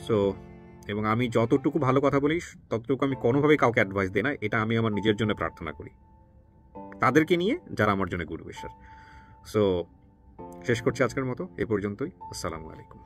Speaker 2: সো এবং আমি যতটুকু ভালো কথা বলি ততটুকু আমি কোনোভাবেই কাউকে অ্যাডভাইস দিই না, এটা আমি আমার নিজের জন্য প্রার্থনা করি তাদেরকে নিয়ে যারা আমার জন্য গুড উইশার। সো শেষ করছি আজকের মতো এ পর্যন্তই। আসসালামু আলাইকুম।